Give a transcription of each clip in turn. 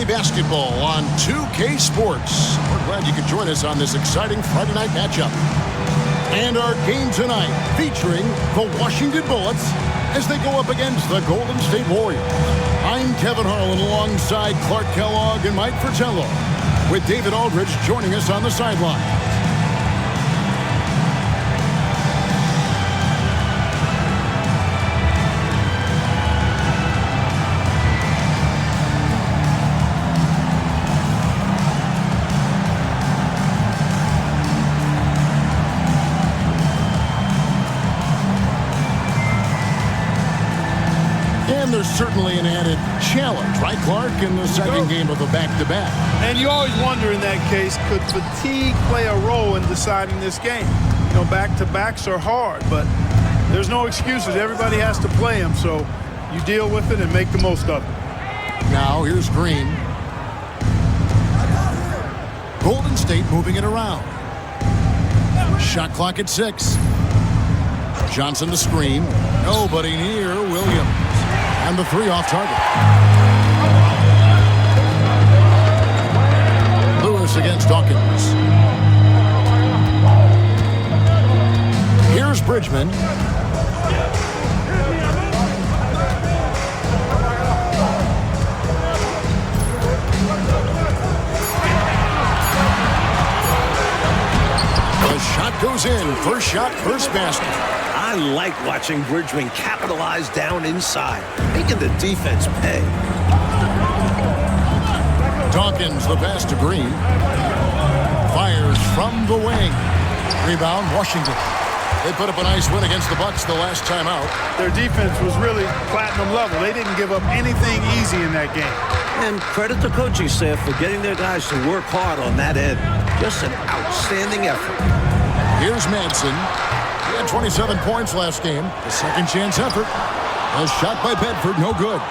basketball on 2K Sports. We're glad you could join us on this exciting Friday night matchup. And our game tonight featuring the Washington Bullets as they go up against the Golden State Warriors. I'm Kevin Harlan alongside Clark Kellogg and Mike Fratello, with David Aldridge joining us on the sideline. There's certainly an added challenge, right, Clark, in the second game of a back-to-back. And you always wonder in that case, could fatigue play a role in deciding this game? You know, back-to-backs are hard, but there's no excuses. Everybody has to play them, so you deal with it and make the most of it. Now, here's Green. Golden State moving it around. Shot clock at 6. Johnson the screen. Nobody near Williams. And the 3 off target. Lewis against Dawkins. Here's Bridgman. The shot goes in. First shot, first basket. I like watching Bridgman capitalize down inside, making the defense pay. Dawkins, the pass to Green. Fires from the wing. Rebound, Washington. They put up a nice win against the Bucks the last time out. Their defense was really platinum level. They didn't give up anything easy in that game. And credit the coaching staff for getting their guys to work hard on that end. Just an outstanding effort. Here's Madsen. He had 27 points last game. A second chance effort. A shot by Bedford, no good.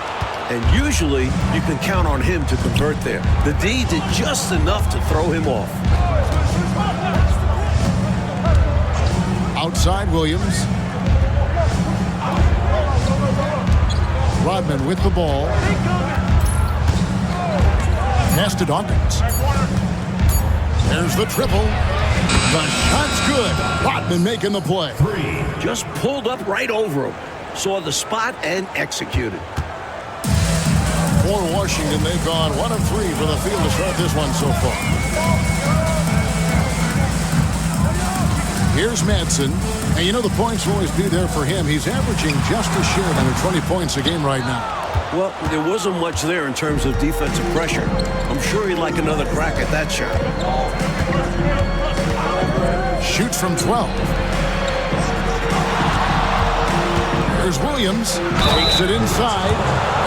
And usually you can count on him to convert there. The D did just enough to throw him off. Outside Williams. Rodman with the ball. Pass to Dawkins. There's the triple. The shot's good. Rodman making the play. Just pulled up right over him. Saw the spot and executed. For Washington, they've gone 1 of 3 for the field to start this one so far. Here's Madsen. And you know the points will always be there for him. He's averaging just a shade under 20 points a game right now. Well, there wasn't much there in terms of defensive pressure. I'm sure he'd like another crack at that shot. Shoots from 12. There's Williams. Takes it inside.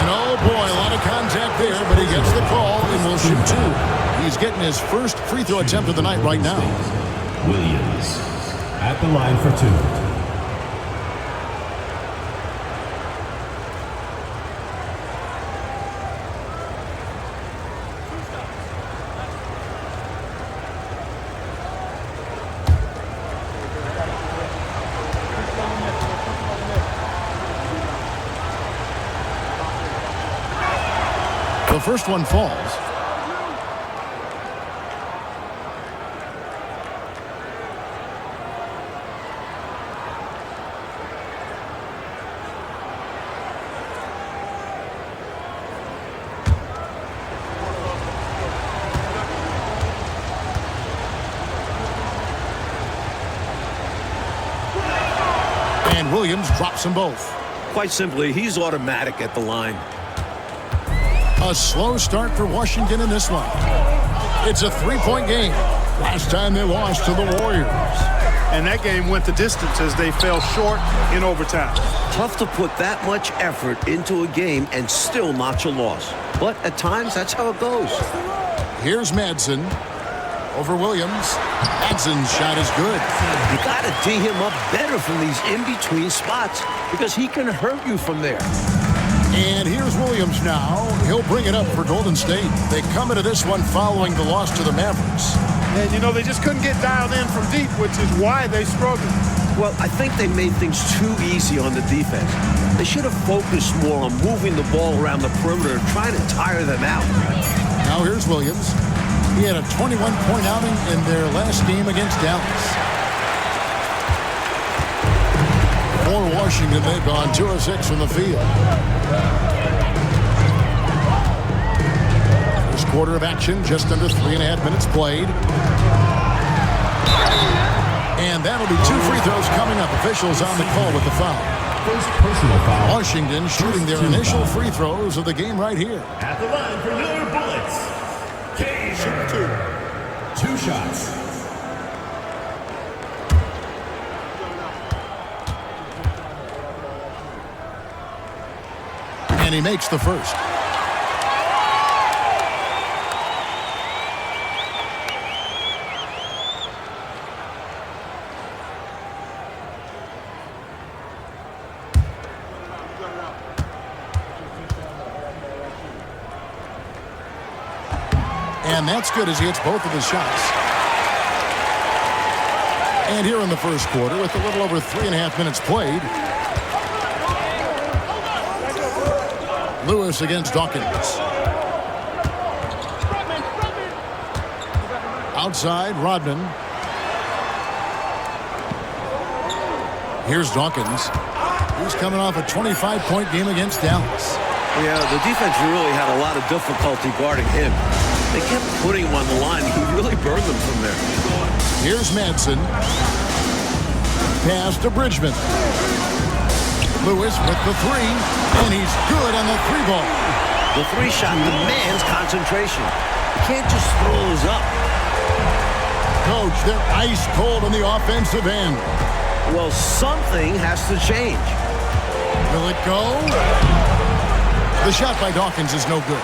And oh boy, a lot of contact there, but he gets the call and will shoot 2. He's getting his first free throw attempt of the night right now. Williams at the line for 2. The first one falls. And Williams drops them both. Quite simply, he's automatic at the line. A slow start for Washington in this one. It's a 3-point game. Last time they lost to the Warriors. And that game went the distance as they fell short in overtime. Tough to put that much effort into a game and still notch a loss. But at times, that's how it goes. Here's Madsen over Williams. Madsen's shot is good. You got to tee him up better from these in-between spots because he can hurt you from there. And here's Williams now. He'll bring it up for Golden State. They come into this one following the loss to the Mavericks. And, you know, they just couldn't get dialed in from deep, which is why they struggled. Well, I think they made things too easy on the defense. They should have focused more on moving the ball around the perimeter and trying to tire them out. Now here's Williams. He had a 21-point outing in their last game against Dallas. For Washington, they've gone 2 of 6 from the field. First quarter of action, just under 3.5 minutes played. And that'll be 2 free throws coming up. Officials on the call with the foul. First personal foul. Washington shooting their initial free throws of the game right here. At the line for Miller Bullets. Shoot 2 shots. And he makes the first. And that's good as he hits both of his shots. And here in the first quarter, with a little over 3.5 minutes played, Lewis against Dawkins. Outside, Rodman. Here's Dawkins. He's coming off a 25-point game against Dallas. Yeah, the defense really had a lot of difficulty guarding him. They kept putting him on the line. He really burned them from there. Here's Madsen. Pass to Bridgman. Lewis with the 3, and he's good on the 3-ball. The 3-shot demands concentration. You can't just throw those up. Coach, they're ice cold on the offensive end. Well, something has to change. Will it go? The shot by Dawkins is no good.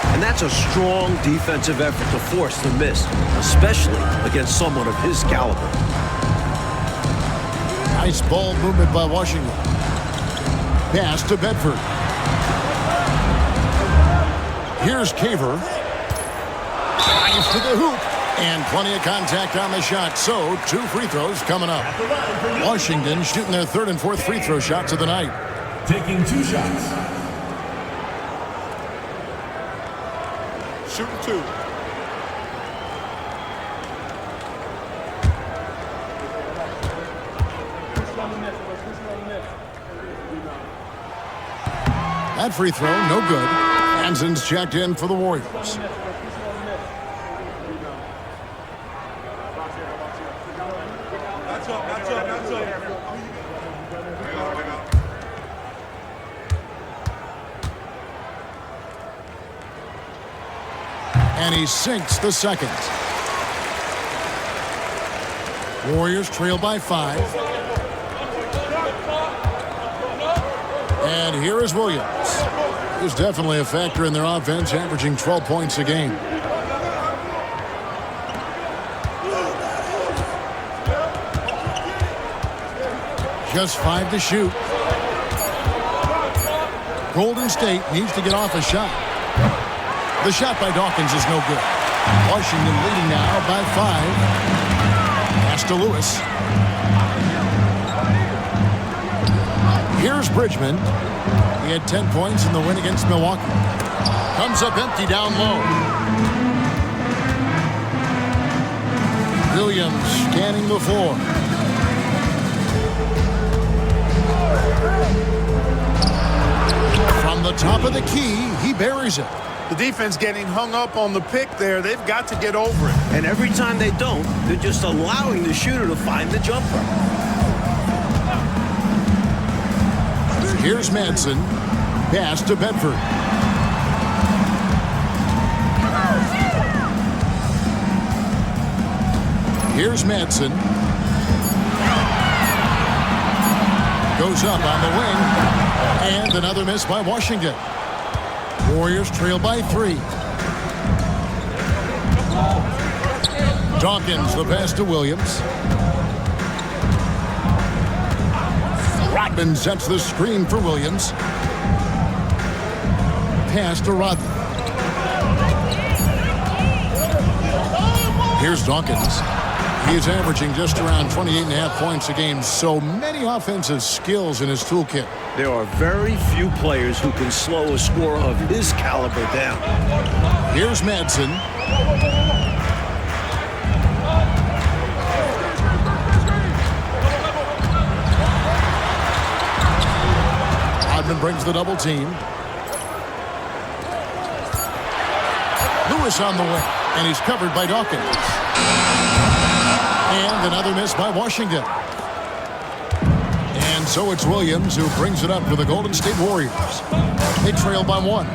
And that's a strong defensive effort to force the miss, especially against someone of his caliber. Nice ball movement by Washington. Pass to Bedford. Here's Caver. Drives to the hoop. And plenty of contact on the shot. So, 2 free throws coming up. Washington shooting their 3rd and 4th free throw shots of the night. Taking 2 shots. Shooting 2. That free throw, no good. Hansen's checked in for the Warriors. And he sinks the second. Warriors trail by 5. And here is Williams. Who's definitely a factor in their offense, averaging 12 points a game. Just 5 to shoot. Golden State needs to get off a shot. The shot by Dawkins is no good. Washington leading now by 5. Pass to Lewis. Here's Bridgman. He had 10 points in the win against Milwaukee. Comes up empty down low. Williams scanning the floor. From the top of the key, he buries it. The defense getting hung up on the pick there. They've got to get over it. And every time they don't, they're just allowing the shooter to find the jumper. Here's Madsen. Pass to Bedford. Here's Madsen. Goes up on the wing. And another miss by Washington. Warriors trail by 3. Dawkins, the pass to Williams. Rodman sets the screen for Williams. Pass to Rodman. Here's Dawkins. He is averaging just around 28.5 points a game. So many offensive skills in his toolkit. There are very few players who can slow a scorer of his caliber down. Here's Madsen. Rodman brings the double team. Lewis on the wing, and he's covered by Dawkins. And another miss by Washington. And so it's Williams who brings it up for the Golden State Warriors. They trail by 1.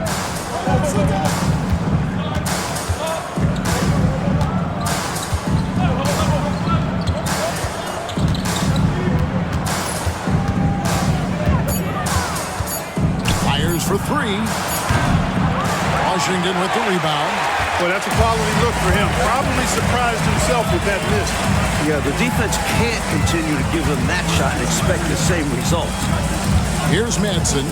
Fires for 3. Washington with the rebound. Well, that's a quality look for him. Probably surprised himself with that miss. Yeah, the defense can't continue to give him that shot and expect the same results. Here's Madsen.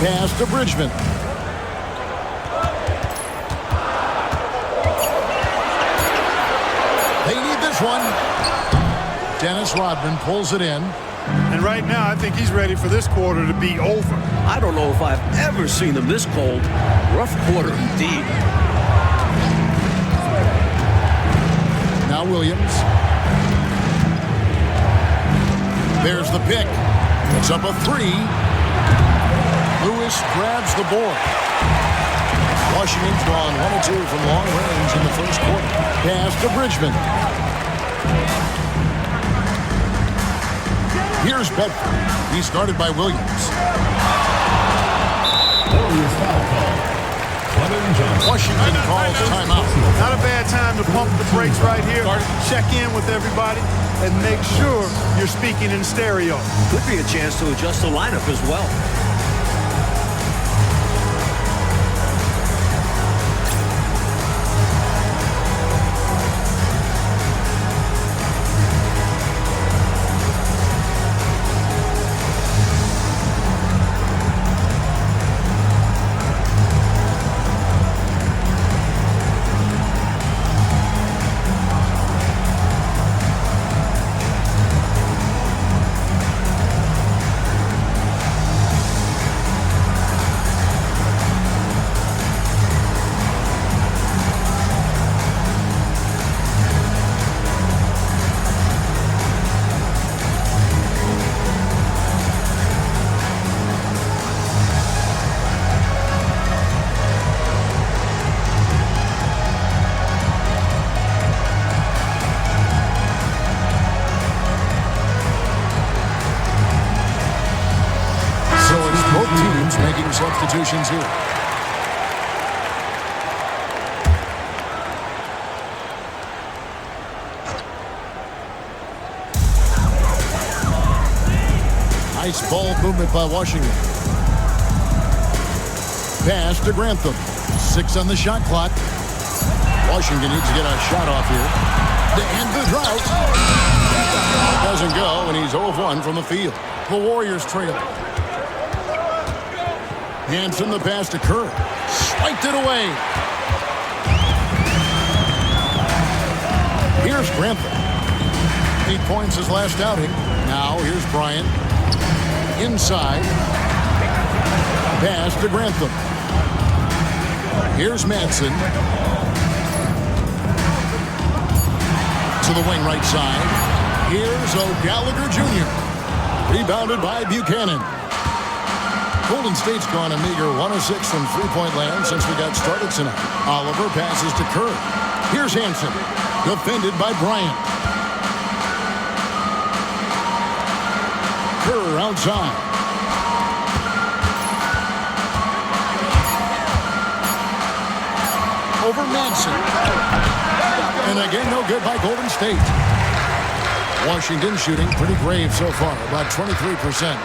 Pass to Bridgman. They need this one. Dennis Rodman pulls it in. And right now, I think he's ready for this quarter to be over. I don't know if I've ever seen them this cold. Rough quarter indeed. Now Williams. There's the pick. It's up a 3. Lewis grabs the board. Washington's gone 1 of 2 from long range in the first quarter. Pass to Bridgman. Here's Bedford. He's guarded by Williams. Warriors foul call. Clement Johnson. Washington calls timeout. Not a bad time to pump the brakes right here. Check in with everybody and make sure you're speaking in stereo. Could be a chance to adjust the lineup as well. Making substitutions here. Nice ball movement by Washington. Pass to Grantham. 6 on the shot clock. Washington needs to get a shot off here to end the drought. Doesn't go, and he's 0 of 1 from the field. The Warriors trail. Hanson the pass to Kerr. Swiped it away. Here's Grantham. 8 points his last outing. Now here's Bryant. Inside. Pass to Grantham. Here's Madsen. To the wing right side. Here's O'Gallagher Jr. Rebounded by Buchanan. Golden State's gone a meager 1 of 6 from three-point land since we got started tonight. Oliver passes to Kerr. Here's Hanson. Defended by Bryant. Kerr outside. Over Madsen. And again, no good by Golden State. Washington shooting pretty brave so far, about 23%.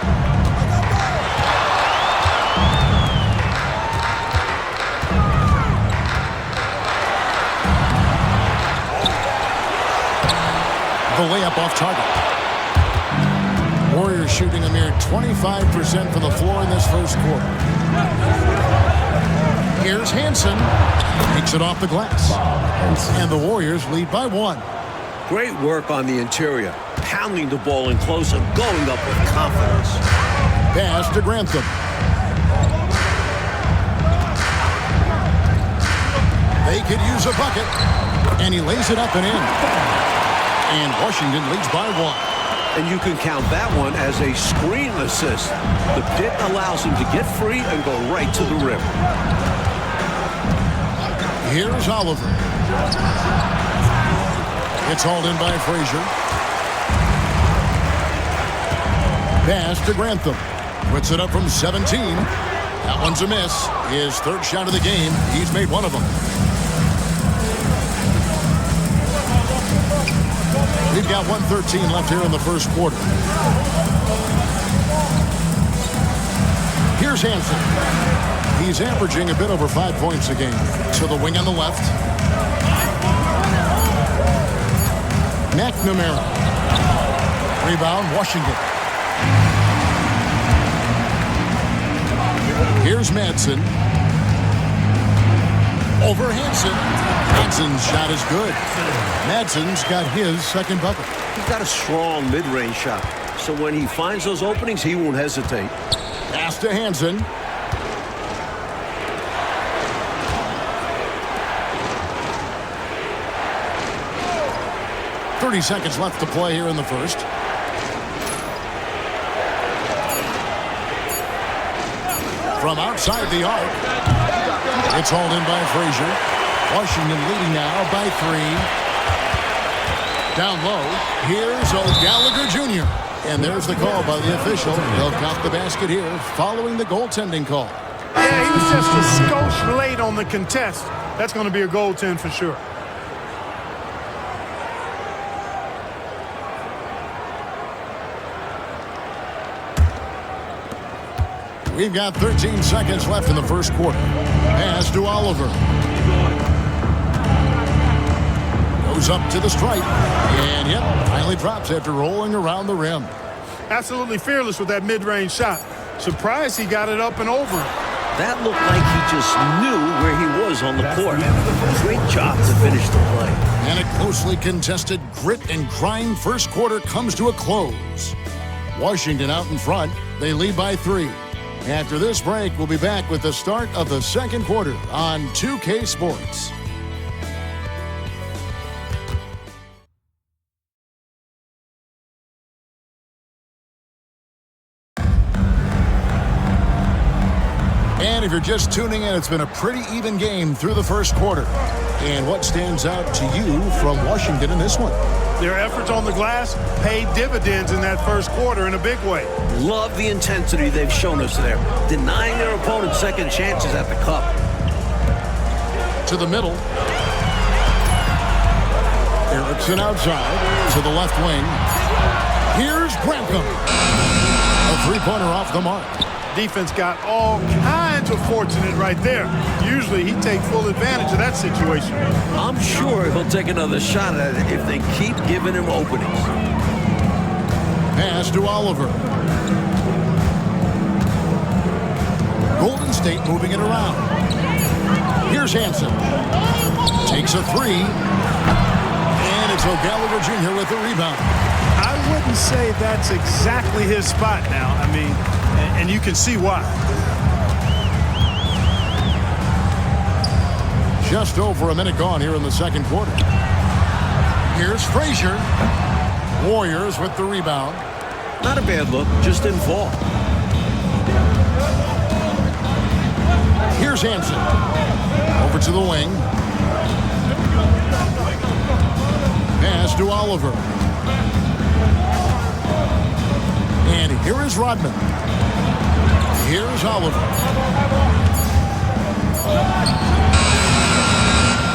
The layup off target. Warriors shooting a mere 25% from the floor in this first quarter. Here's Hanson. Takes it off the glass. And the Warriors lead by 1. Great work on the interior. Pounding the ball in close and going up with confidence. Pass to Grantham. They could use a bucket. And he lays it up and in. And Washington leads by 1. And you can count that one as a screen assist. The pick allows him to get free and go right to the rim. Here's Oliver. It's hauled in by Frazier. Pass to Grantham. Puts it up from 17. That one's a miss. His third shot of the game. He's made one of them. We've got 1:13 left here in the first quarter. Here's Hansen. He's averaging a bit over 5 points a game. To the wing on the left. McNamara. Rebound, Washington. Here's Madsen. Over Hansen. Madsen's shot is good. Madsen's got his second bucket. He's got a strong mid-range shot. So when he finds those openings, he won't hesitate. Pass to Hansen. .30 seconds left to play here in the first. From outside the arc. It's hauled in by Frazier. Washington leading now by 3. Down low. Here's O'Gallagher Jr. And there's the call by the official. They'll count the basket here following the goaltending call. Yeah, he was just a skosh late on the contest. That's going to be a goaltend for sure. We've got 13 seconds left in the first quarter. Pass to Oliver. Goes up to the stripe. And, yep, finally drops after rolling around the rim. Absolutely fearless with that mid-range shot. Surprised he got it up and over. That looked like he just knew where he was on the court. Great job to finish the play. And a closely contested grit and grind first quarter comes to a close. Washington out in front. They lead by 3. After this break, we'll be back with the start of the second quarter on 2K Sports. And if you're just tuning in, it's been a pretty even game through the first quarter. And what stands out to you from Washington in this one? Their efforts on the glass paid dividends in that first quarter in a big way. Love the intensity they've shown us there, denying their opponent second chances at the cup. To the middle. Erickson outside to the left wing. Here's Grantham. A three-pointer off the mark. Defense got all kinds of fortunate right there. Usually he'd take full advantage of that situation. I'm sure he'll take another shot at it if they keep giving him openings. Pass to Oliver. Golden State moving it around. Here's Hansen. Takes a 3. And it's O'Gallagher Jr. with the rebound. I wouldn't say that's exactly his spot now. I mean, and you can see why. Just over a minute gone here in the second quarter. Here's Frazier. Warriors with the rebound. Not a bad look, just didn't fall. Here's Hansen. Over to the wing. Pass to Oliver. And here is Rodman. Here's Oliver.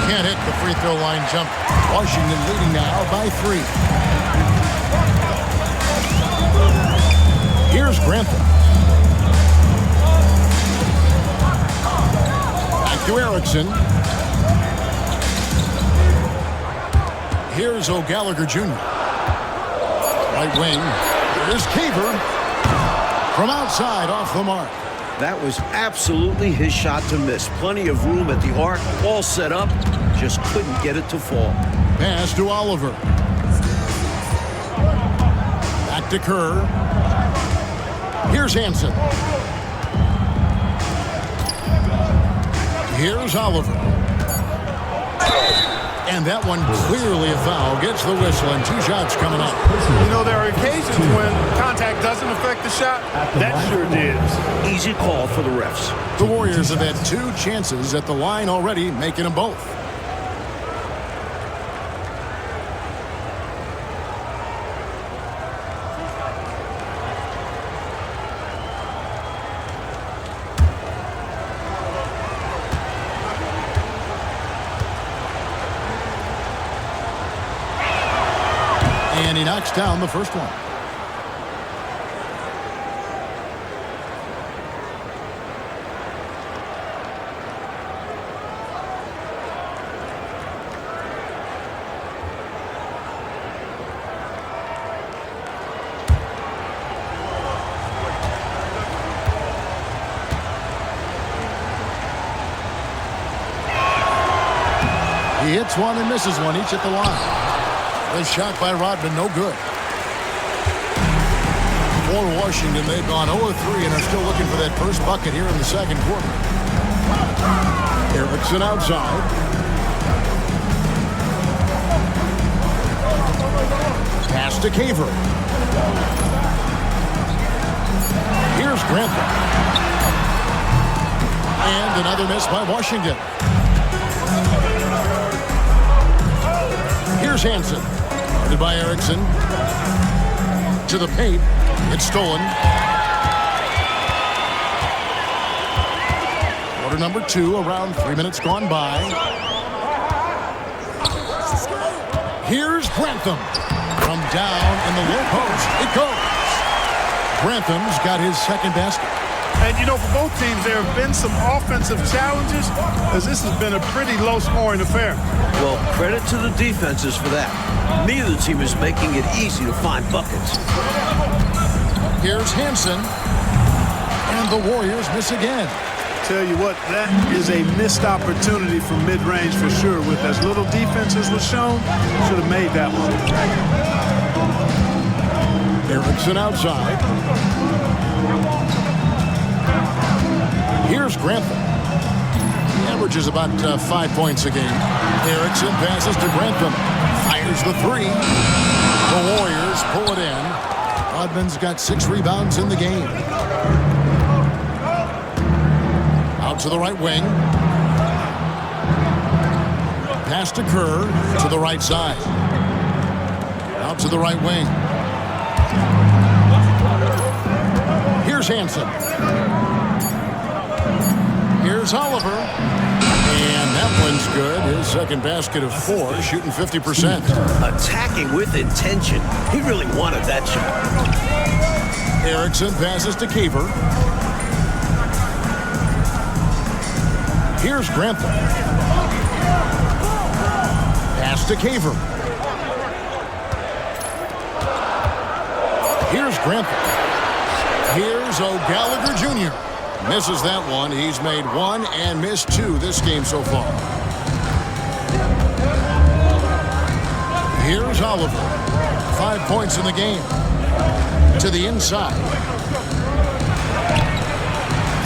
Can't hit the free throw line jump. Washington leading now by 3. Here's Grantham. Back to Erickson. Here's O'Gallagher Jr. Right wing. Here's Caver. From outside, off the mark. That was absolutely his shot to miss. Plenty of room at the arc, all set up. Just couldn't get it to fall. Pass to Oliver. Back to Kerr. Here's Hansen. Here's Oliver. And that one clearly a foul. Gets the whistle and 2 shots coming up. You know, there are occasions when contact doesn't affect the shot. That sure did. Easy call for the refs. The Warriors have had 2 chances at the line already, making them both. And he knocks down the first one. He hits one and misses one, each at the line. The shot by Rodman, no good. For Washington, they've gone 0-3 and are still looking for that first bucket here in the second quarter. Erickson outside. Pass to Caver. Here's Grantham. And another miss by Washington. Here's Hansen. Guarded by Erickson. To the paint. It's stolen. Quarter number 2, around 3 minutes gone by. Here's Grantham. From down in the low post. It goes. Grantham's got his second basket. And, you know, for both teams, there have been some offensive challenges, as this has been a pretty low-scoring affair. Well, credit to the defenses for that. Neither team is making it easy to find buckets. Here's Hansen. And the Warriors miss again. Tell you what, that is a missed opportunity from mid-range for sure. With as little defense as was shown, should have made that one. Erickson outside. Here's Grantham. He averages about 5 points a game. Erickson passes to Grantham. Fires the 3. The Warriors pull it in. Rodman's got 6 rebounds in the game. Out to the right wing. Pass to Kerr to the right side. Out to the right wing. Here's Hansen. Here's Oliver. And that one's good. His second basket of 4, shooting 50%. Attacking with intention. He really wanted that shot. Erickson passes to Caver. Here's Grantham. Pass to Caver. Here's Grantham. Here's O'Gallagher Jr. Misses that one. He's made 1 and missed 2 this game so far. Here's Oliver. 5 points in the game. To the inside.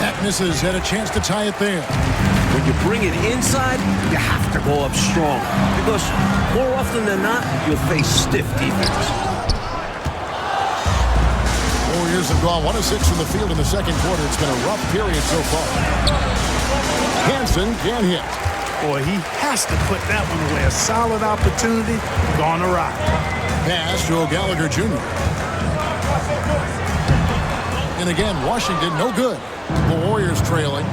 That misses. Had a chance to tie it there. When you bring it inside, you have to go up strong. Because more often than not, you'll face stiff defense. Warriors have gone 1 of 6 from the field in the second quarter. It's been a rough period so far. Hansen can't hit. Boy, he has to put that one away. A solid opportunity gone awry. Pass to O'Gallagher Jr. And again, Washington no good. The Warriors trailing.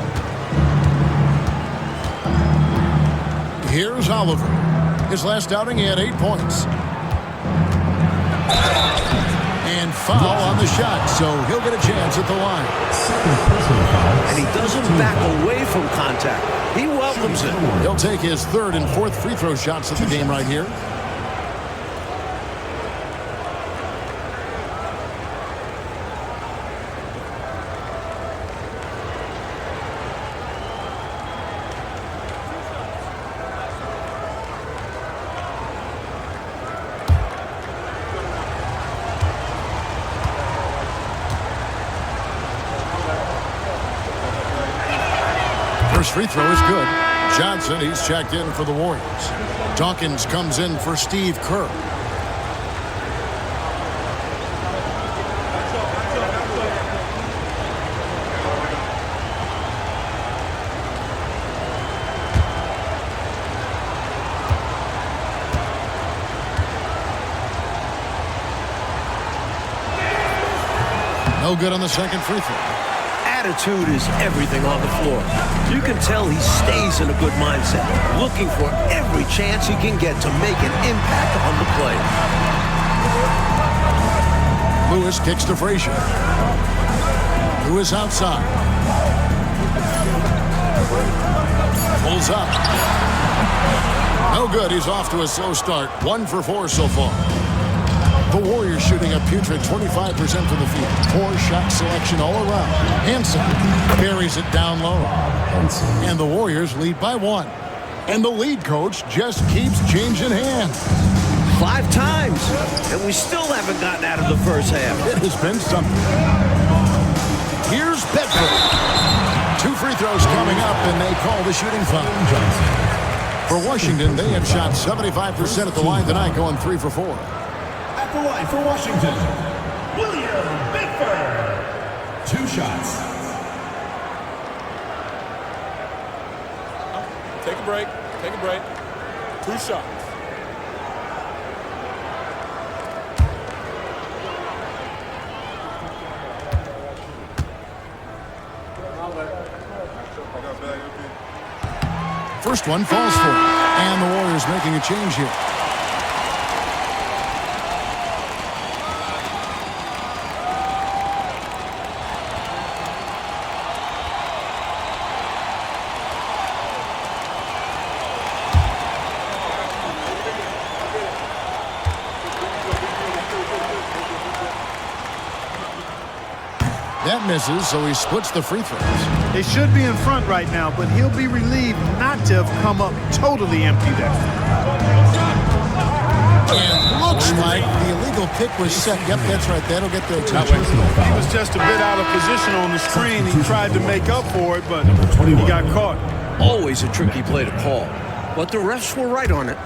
Here's Oliver. His last outing, he had 8 points. And foul on the shot, so he'll get a chance at the line. And he doesn't back away from contact. He welcomes it. He'll take his 3rd and 4th free throw shots of the game right here. First free throw is good. Johnson, he's checked in for the Warriors. Dawkins comes in for Steve Kerr. No good on the second free throw. Attitude is everything on the floor. You can tell he stays in a good mindset, looking for every chance he can get to make an impact on the play. Lewis kicks to Frazier. Lewis outside. Pulls up. No good. He's off to a slow start. 1 for 4 so far. The Warriors shooting a putrid 25% from the field. Poor shot selection all around. Hansen buries it down low. And the Warriors lead by 1. And the lead coach just keeps changing hands. 5 times, and we still haven't gotten out of the first half. It has been something. Here's Bedford. 2 free throws coming up, and they call the shooting foul. For Washington, they have shot 75% at the line tonight, going 3 for 4. The line for Washington, William Bedford. 2 shots. Take a break. Take a break. 2 shots. First one falls for it. And the Warriors making a change here. That misses, so he splits the free throws. They should be in front right now, but he'll be relieved not to have come up totally empty there. And looks like the illegal pick was set. Yep, that's right. That'll get their attention. He was just a bit out of position on the screen. He tried to make up for it, but he got caught. Always a tricky play to call, but the refs were right on it.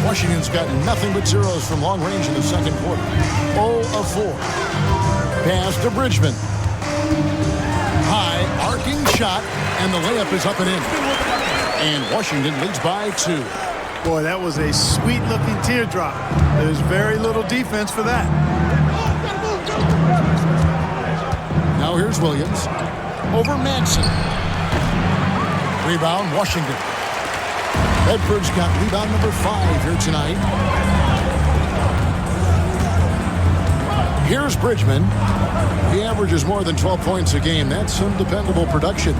Washington's got nothing but zeros from long range in the second quarter. 0 of 4. Pass to Bridgman. High, arcing shot, and the layup is up and in. And Washington leads by 2. Boy, that was a sweet-looking teardrop. There's very little defense for that. Now here's Williams. Over Madsen. Rebound, Washington. Bedford's got rebound number 5 here tonight. Here's Bridgman. He averages more than 12 points a game. That's some dependable production.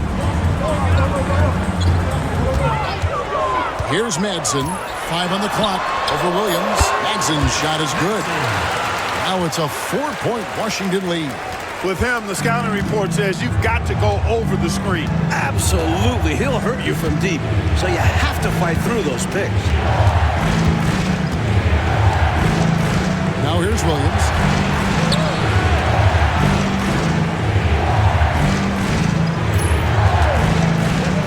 Here's Madsen. 5 on the clock over Williams. Madsen's shot is good. Now it's a 4-point Washington lead. With him, the scouting report says you've got to go over the screen. Absolutely. He'll hurt you from deep, so you have to fight through those picks. Now here's Williams.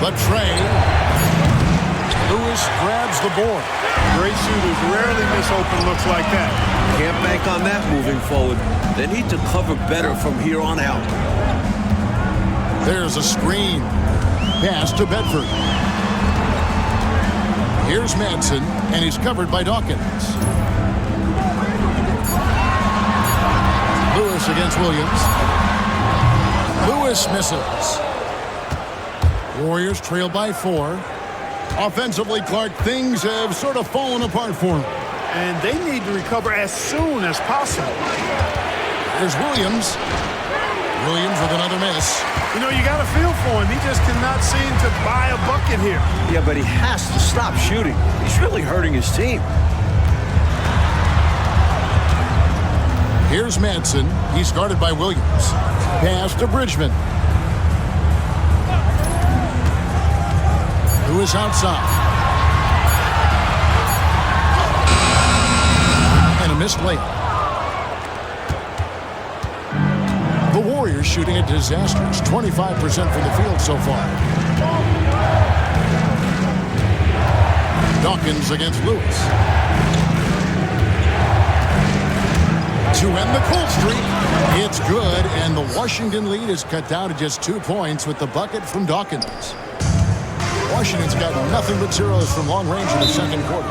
But Trey. Lewis grabs the board. Great shooters rarely miss open looks like that. Can't bank on that moving forward. They need to cover better from here on out. There's a screen. Pass to Bedford. Here's Madsen, and he's covered by Dawkins. Lewis against Williams. Lewis misses. Warriors trail by 4. Offensively, Clark, things have sort of fallen apart for him. And they need to recover as soon as possible. There's Williams. Williams with another miss. You know, you got to feel for him. He just cannot seem to buy a bucket here. Yeah, but he has to stop shooting. He's really hurting his team. Here's Madsen. He's guarded by Williams. Pass to Bridgman. Who is outside. And a missed layup. The Warriors shooting a disastrous 25% from the field so far. Dawkins against Lewis. To end the cold streak, it's good, and the Washington lead is cut down to just 2 points with the bucket from Dawkins. Washington's got nothing but zeros from long range in the second quarter.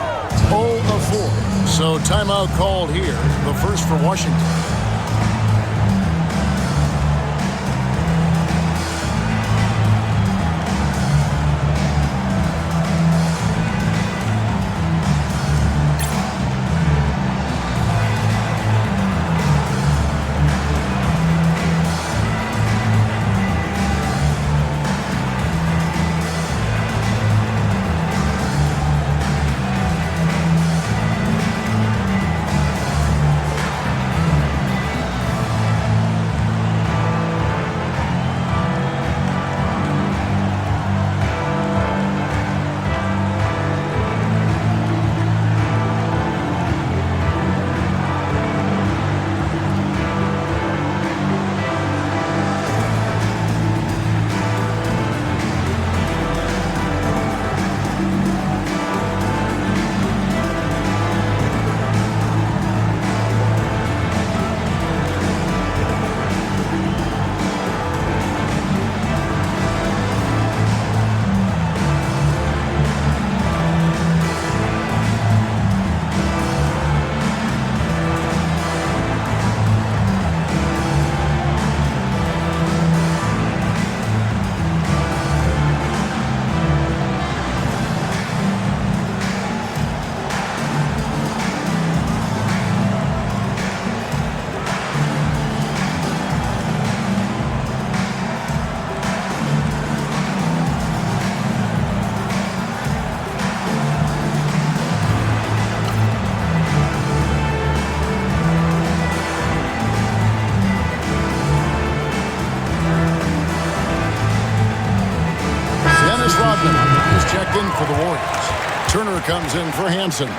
0 of 4. So timeout called here, the first for Washington. Is checked in for the Warriors. Turner comes in for Hansen.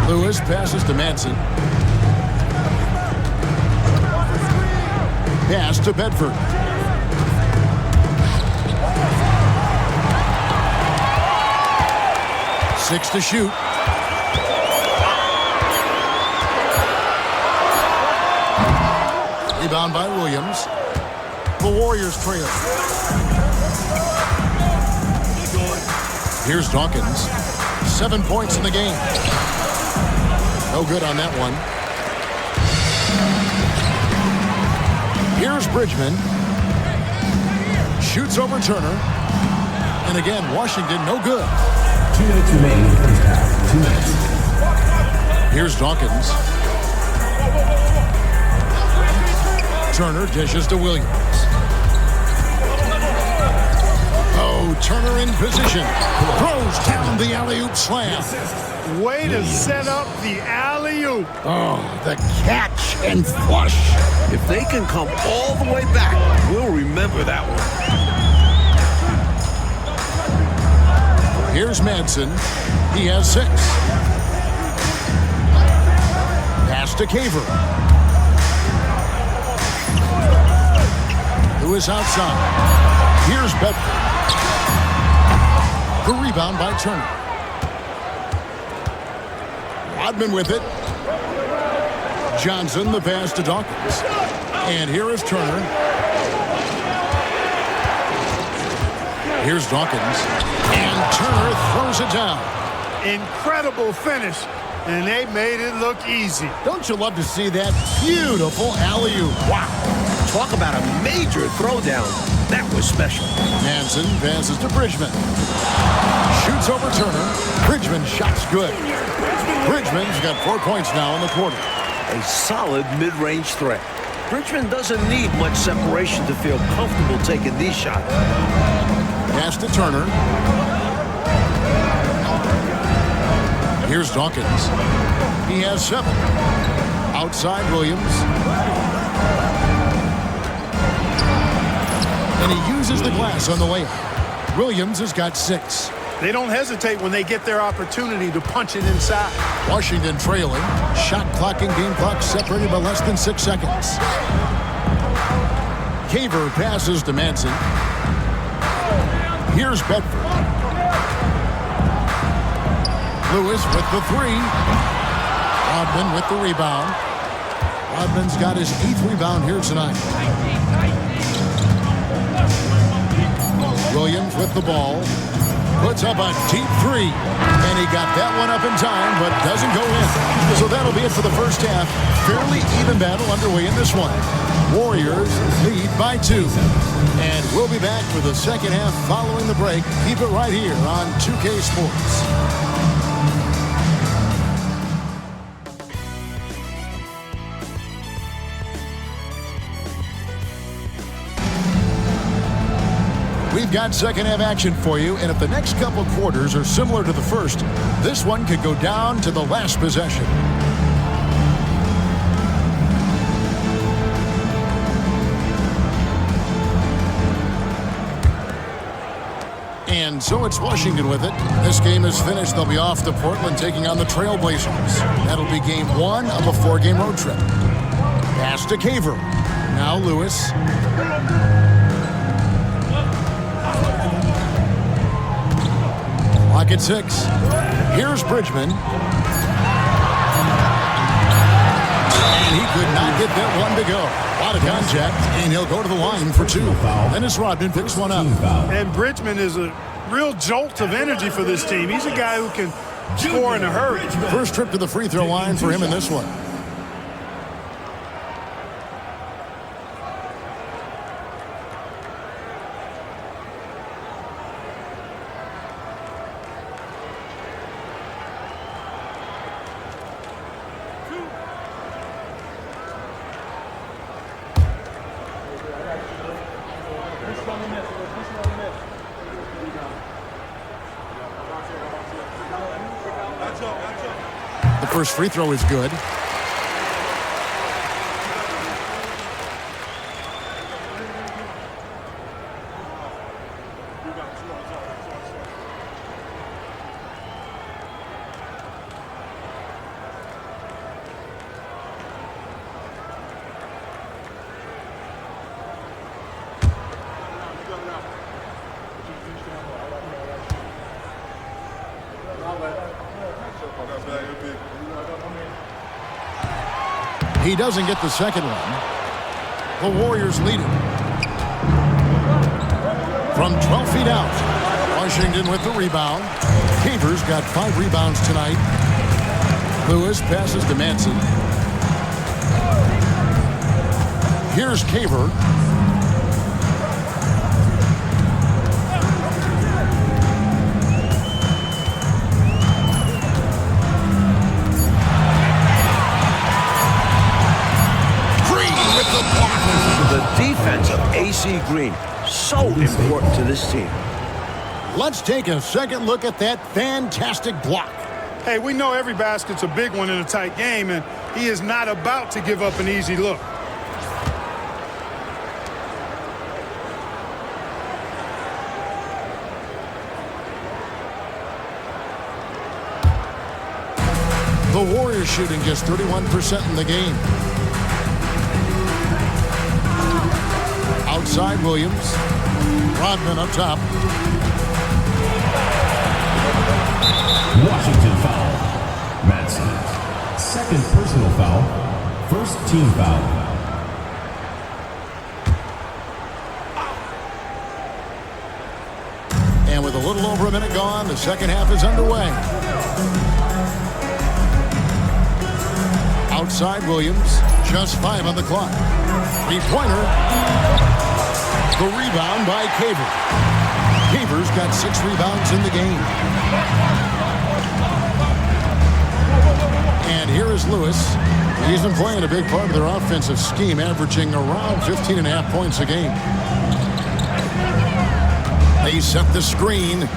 Lewis passes to Manson. Pass to Bedford. Six to shoot. Rebound by Williams. The Warriors trail. Here's Dawkins. 7 points in the game. No good on that one. Here's Bridgman. Shoots over Turner. And again, Washington, no good. 2 minutes remaining in the first half. 2 minutes. Here's Dawkins. Turner dishes to Williams. Oh, Turner in position. Throws down the alley-oop slam. Way to set up the alley-oop. Oh, the catch and flush. If they can come all the way back, we'll remember that one. Here's Manson. He has 6. Pass to Caver. Who is outside? Here's Bedford. The rebound by Turner. Rodman with it. Johnson, the pass to Dawkins. And here is Turner. Here's Dawkins. And Turner throws it down. Incredible finish. And they made it look easy. Don't you love to see that beautiful alley-oop? Wow. Talk about a major throwdown. That was special. Manson passes to Bridgman. Shoots over Turner. Bridgman shot's good. Bridgman's got 4 points now in the quarter. A solid mid-range threat. Bridgman doesn't need much separation to feel comfortable taking these shots. Pass to Turner. Here's Dawkins. He has 7. Outside Williams. And he uses the glass on the layup. Williams has got 6. They don't hesitate when they get their opportunity to punch it inside. Washington trailing. Shot clock and game clock separated by less than 6 seconds. Caver passes to Manson. Here's Bedford. Lewis with the 3. Rodman with the rebound. Rodman's got his 8th rebound here tonight. Williams with the ball. Puts up a deep 3. And he got that one up in time, but doesn't go in. So that'll be it for the first half. Fairly even battle underway in this one. Warriors lead by 2. And we'll be back for the second half following the break. Keep it right here on 2K Sports. We've got second half action for you, and if the next couple quarters are similar to the first, this one could go down to the last possession. And so it's Washington with it. This game is finished. They'll be off to Portland taking on the Trailblazers. That'll be game 1 of a 4-game road trip. Pass to Caver. Now Lewis. Clock at 6. Here's Bridgman. And he could not get that one to go. A lot of contact, and he'll go to the line for 2. Dennis Rodman picks one up. And Bridgman is a real jolt of energy for this team. He's a guy who can score in a hurry. First trip to the free throw line for him in this one. The first free throw is good. He doesn't get the second one. The Warriors lead it. From 12 feet out, Washington with the rebound. Caver's got 5 rebounds tonight. Lewis passes to Manson. Here's Caver. The defense of AC Green, so important to this team. Let's take a second look at that fantastic block. Hey, we know every basket's a big one in a tight game, and he is not about to give up an easy look. The Warriors shooting just 31% in the game. Outside Williams. Rodman up top. Washington foul. Manson. Second personal foul. First team foul. And with a little over a minute gone, the second half is underway. Outside Williams. Just 5 on the clock. Three-pointer. The rebound by Caver. Caver's got 6 rebounds in the game. And here is Lewis. He's been playing a big part of their offensive scheme, averaging around 15.5 points a game. They set the screen.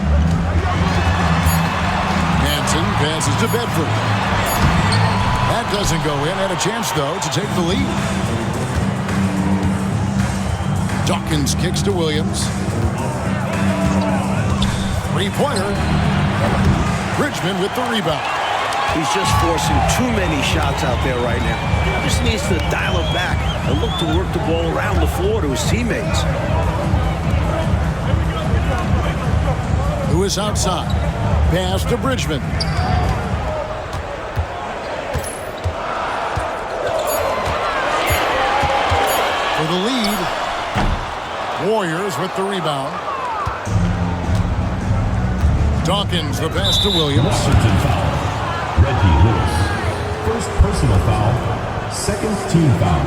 Manson passes to Bedford. That doesn't go in. Had a chance, though, to take the lead. Dawkins kicks to Williams. Three-pointer. Bridgman with the rebound. He's just forcing too many shots out there right now. Just needs to dial it back and look to work the ball around the floor to his teammates. Lewis outside. Pass to Bridgman. For the lead. Warriors with the rebound. Dawkins the pass to Williams. Washington foul. Reggie Lewis. First personal foul. Second team foul.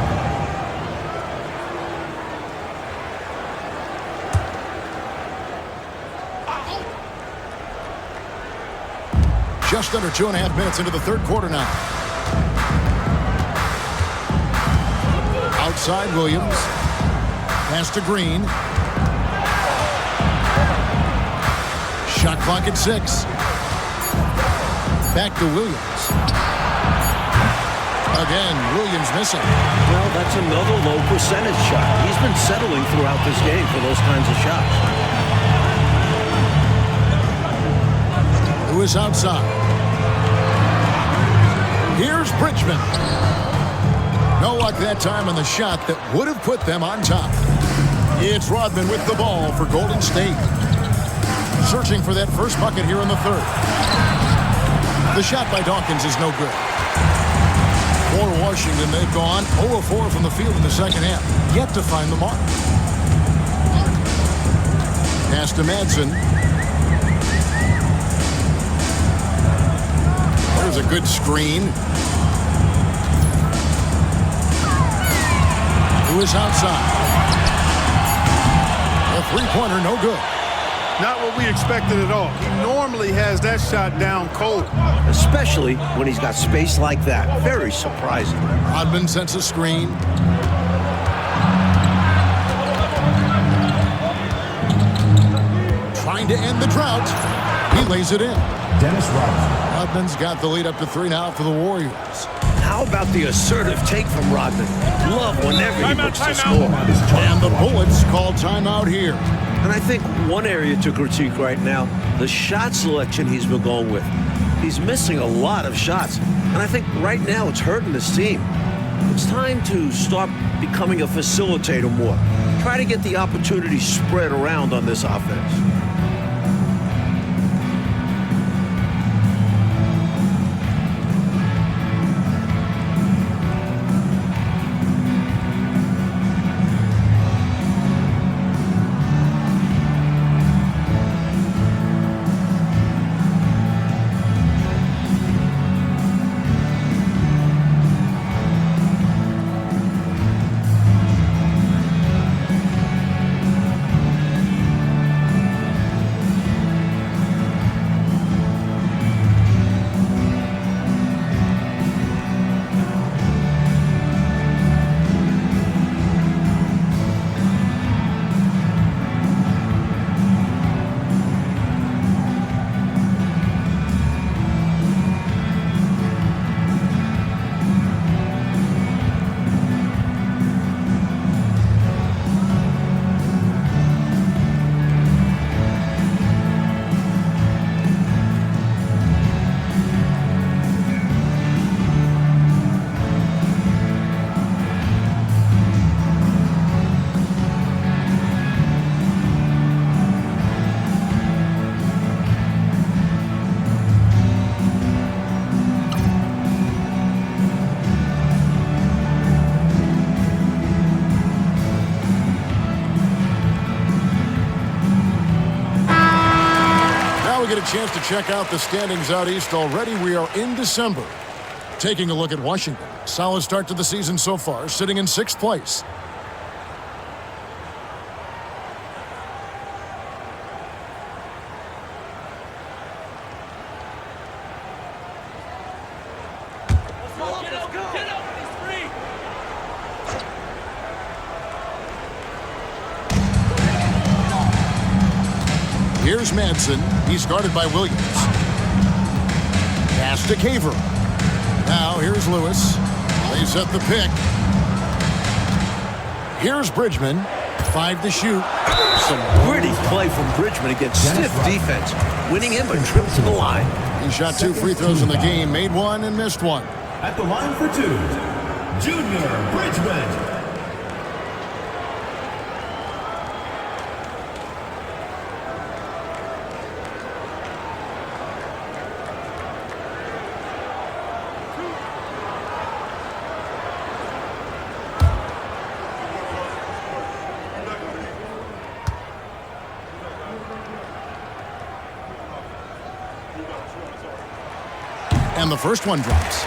Just under 2.5 minutes into the third quarter now. Outside Williams. Pass to Green. Shot clock at 6. Back to Williams. Again, Williams missing. Well, that's another low percentage shot. He's been settling throughout this game for those kinds of shots. Lewis outside. Here's Bridgman. No luck that time on the shot that would have put them on top. It's Rodman with the ball for Golden State. Searching for that first bucket here in the third. The shot by Dawkins is no good. For Washington, they've gone 0-4 from the field in the second half. Yet to find the mark. Pass to Madsen. There's a good screen. Lewis outside. A three-pointer, no good. Not what we expected at all. He normally has that shot down cold. Especially when he's got space like that. Very surprising. Rodman sends a screen. Trying to end the drought. He lays it in. Dennis Rodman. Rodman's got the lead up to 3 now for the Warriors. How about the assertive take from Rodman? Love whenever he looks to score. And the Bullets call timeout here. And I think one area to critique right now, the shot selection he's been going with. He's missing a lot of shots. And I think right now it's hurting his team. It's time to start becoming a facilitator more. Try to get the opportunity spread around on this offense. Get a chance to check out the standings out east already. We are in December. Taking a look at Washington. Solid start to the season so far, sitting in 6th place. Here's Madsen. He's guarded by Williams. Pass to Caver. Now here's Lewis. They set the pick. Here's Bridgman. 5 to shoot. Some gritty play from Bridgman against stiff defense, winning him a trip to the line. He shot 2 free throws in the game, made 1 and missed 1. At the line for 2, Junior Bridgman. And the first one drops.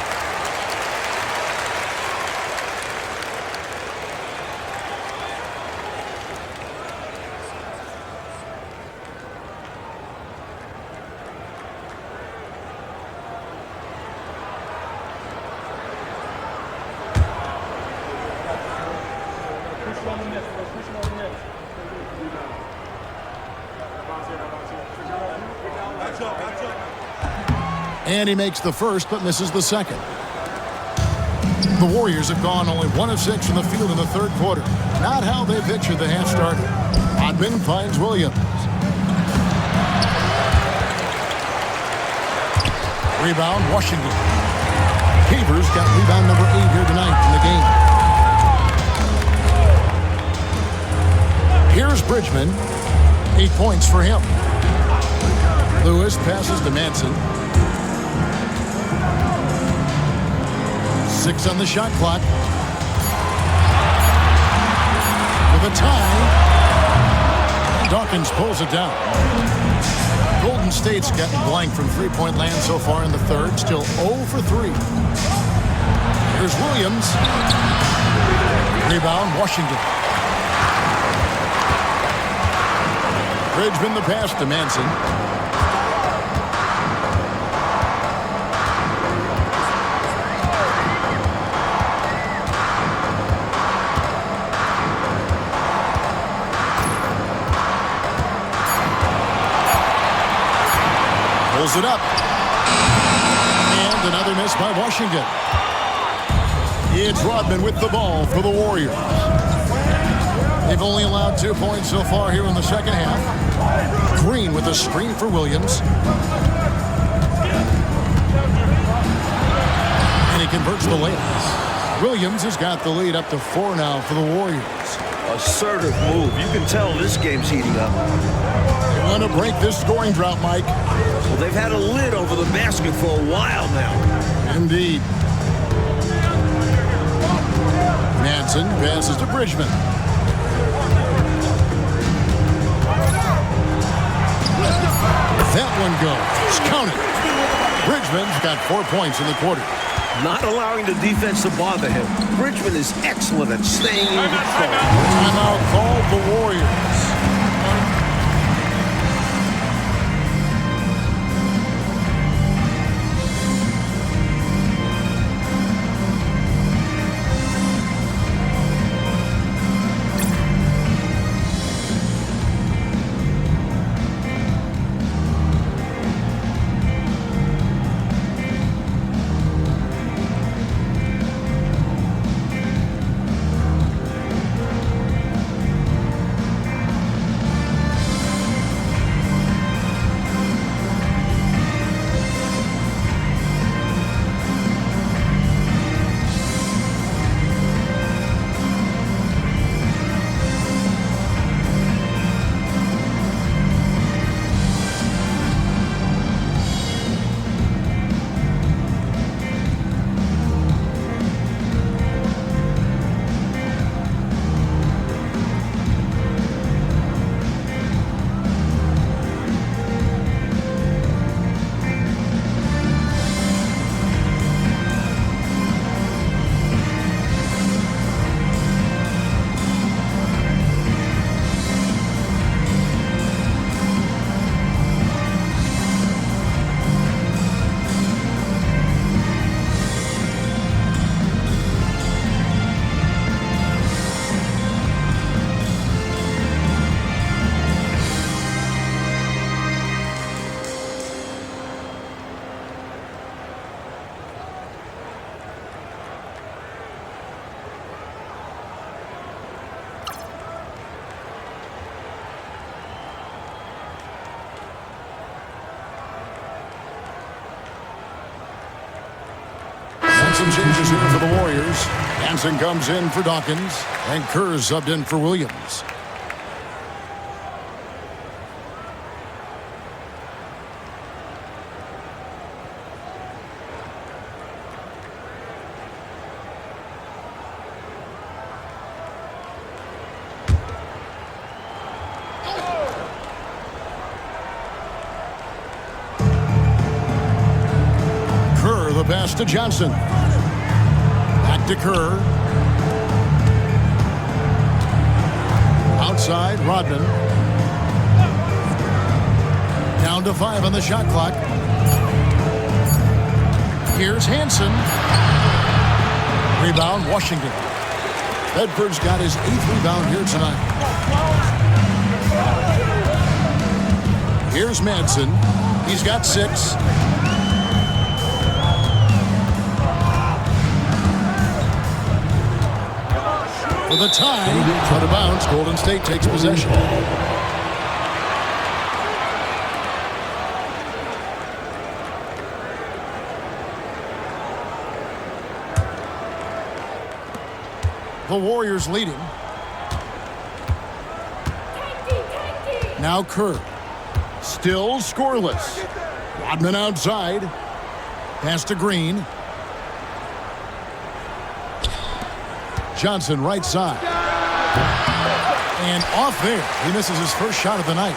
And he makes the first, but misses the second. The Warriors have gone only 1 of 6 from the field in the third quarter. Not how they pictured the half started. Rodman finds Williams. Rebound, Washington. Cavers got rebound number 8 here tonight in the game. Here's Bridgman. 8 points for him. Lewis passes to Manson. 6 on the shot clock. With a tie. Dawkins pulls it down. Golden State's gotten blank from three-point land so far in the third. Still 0 for 3. Here's Williams. Rebound, Washington. Bridgman the pass to Manson. Pulls it up. And another miss by Washington. It's Rodman with the ball for the Warriors. They've only allowed 2 points so far here in the second half. Green with a screen for Williams. And he converts the layup. Williams has got the lead up to 4 now for the Warriors. Assertive move. You can tell this game's heating up. They want to break this scoring drought, Mike. Well, they've had a lid over the basket for a while now. Indeed. Manson passes to Bridgman. That one goes. Count it. Bridgman's got 4 points in the quarter. Not allowing the defense to bother him. Bridgman is excellent at staying in control. Timeout called the Warriors. some changes here for the Warriors. Hansen comes in for Dawkins, and Kerr subbed in for Williams. Pass to Johnson. Back to Kerr. Outside, Rodman. Down to 5 on the shot clock. Here's Hansen. Rebound, Washington. Bedford's got his 8th rebound here tonight. Here's Madsen. He's got 6. For the tie, out of bounds, Golden State takes possession. The Warriors leading. Now Kerr. Still scoreless. Rodman outside. Pass to Green. Johnson right side. And off there. He misses his first shot of the night.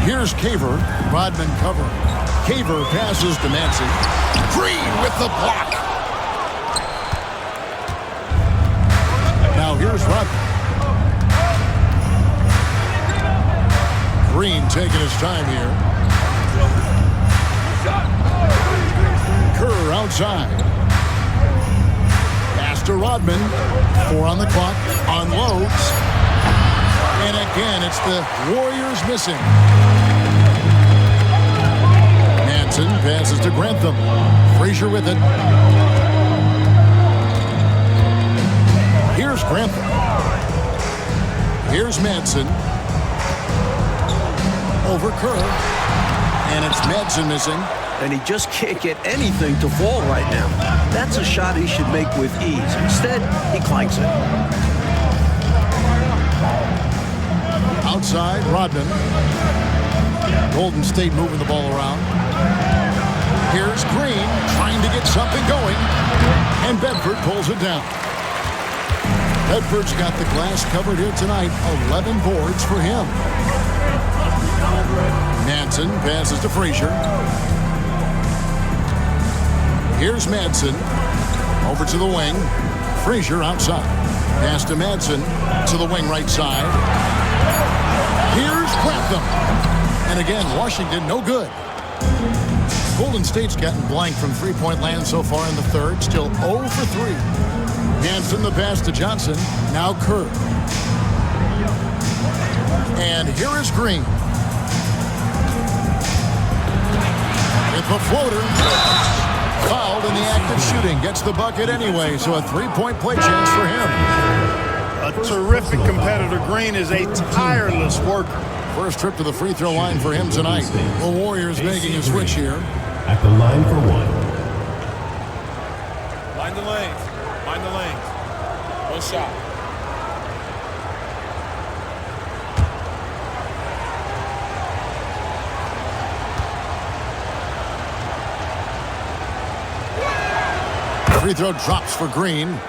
Here's Caver. Rodman covering. Caver passes to Madsen. Green with the block. Now here's Rodman. Green taking his time here. Kerr outside. Pass to Rodman. 4 on the clock. Unloads. And again, it's the Warriors missing. Madsen passes to Grantham. Frazier with it. Here's Grantham. Here's Madsen. Over Kerr. And it's Madsen missing. And he just can't get anything to fall right now. That's a shot he should make with ease. Instead, he clanks it. Outside, Rodman. Golden State moving the ball around. Here's Green trying to get something going. And Bedford pulls it down. Bedford's got the glass covered here tonight. 11 boards for him. Madsen passes to Frazier. Here's Madsen. Over to the wing. Frazier outside. Pass to Madsen. To the wing right side. Here's Grantham. And again, Washington no good. Golden State's gotten blank from three-point land so far in the third. Still 0 for 3. Hansen the pass to Johnson. Now Kerr. And here is Green. With the floater. Fouled in the act of shooting. Gets the bucket anyway, so a 3-point play chance for him. A terrific competitor. Green is a tireless worker. First trip to the free throw line for him tonight. The Warriors making a switch here. At the line for 1. Mind the lanes. Mind the lanes. One shot. Free throw drops for Green.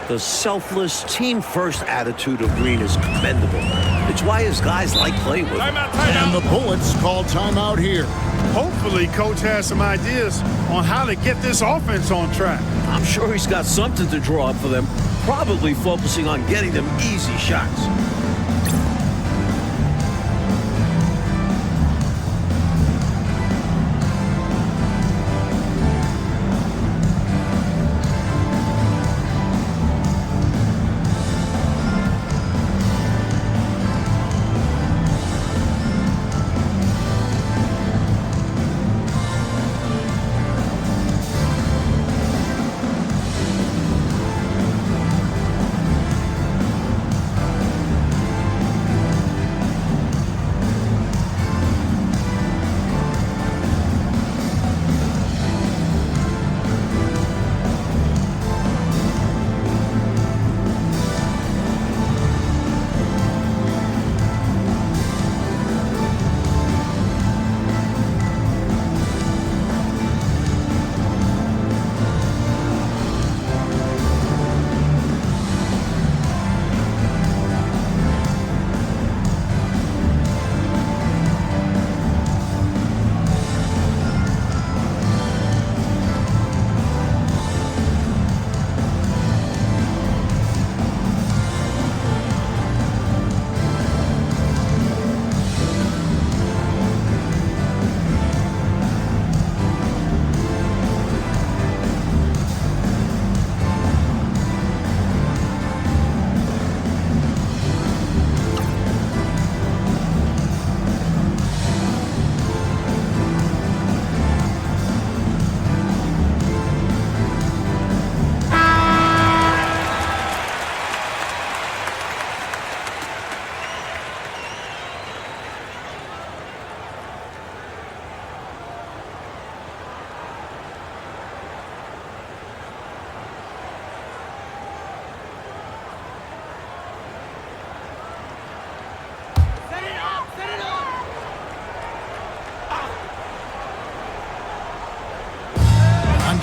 The selfless, team-first attitude of Green is commendable. It's why his guys like playing with him. And the Bullets call timeout here. Hopefully, Coach has some ideas on how to get this offense on track. I'm sure he's got something to draw up for them, probably focusing on getting them easy shots.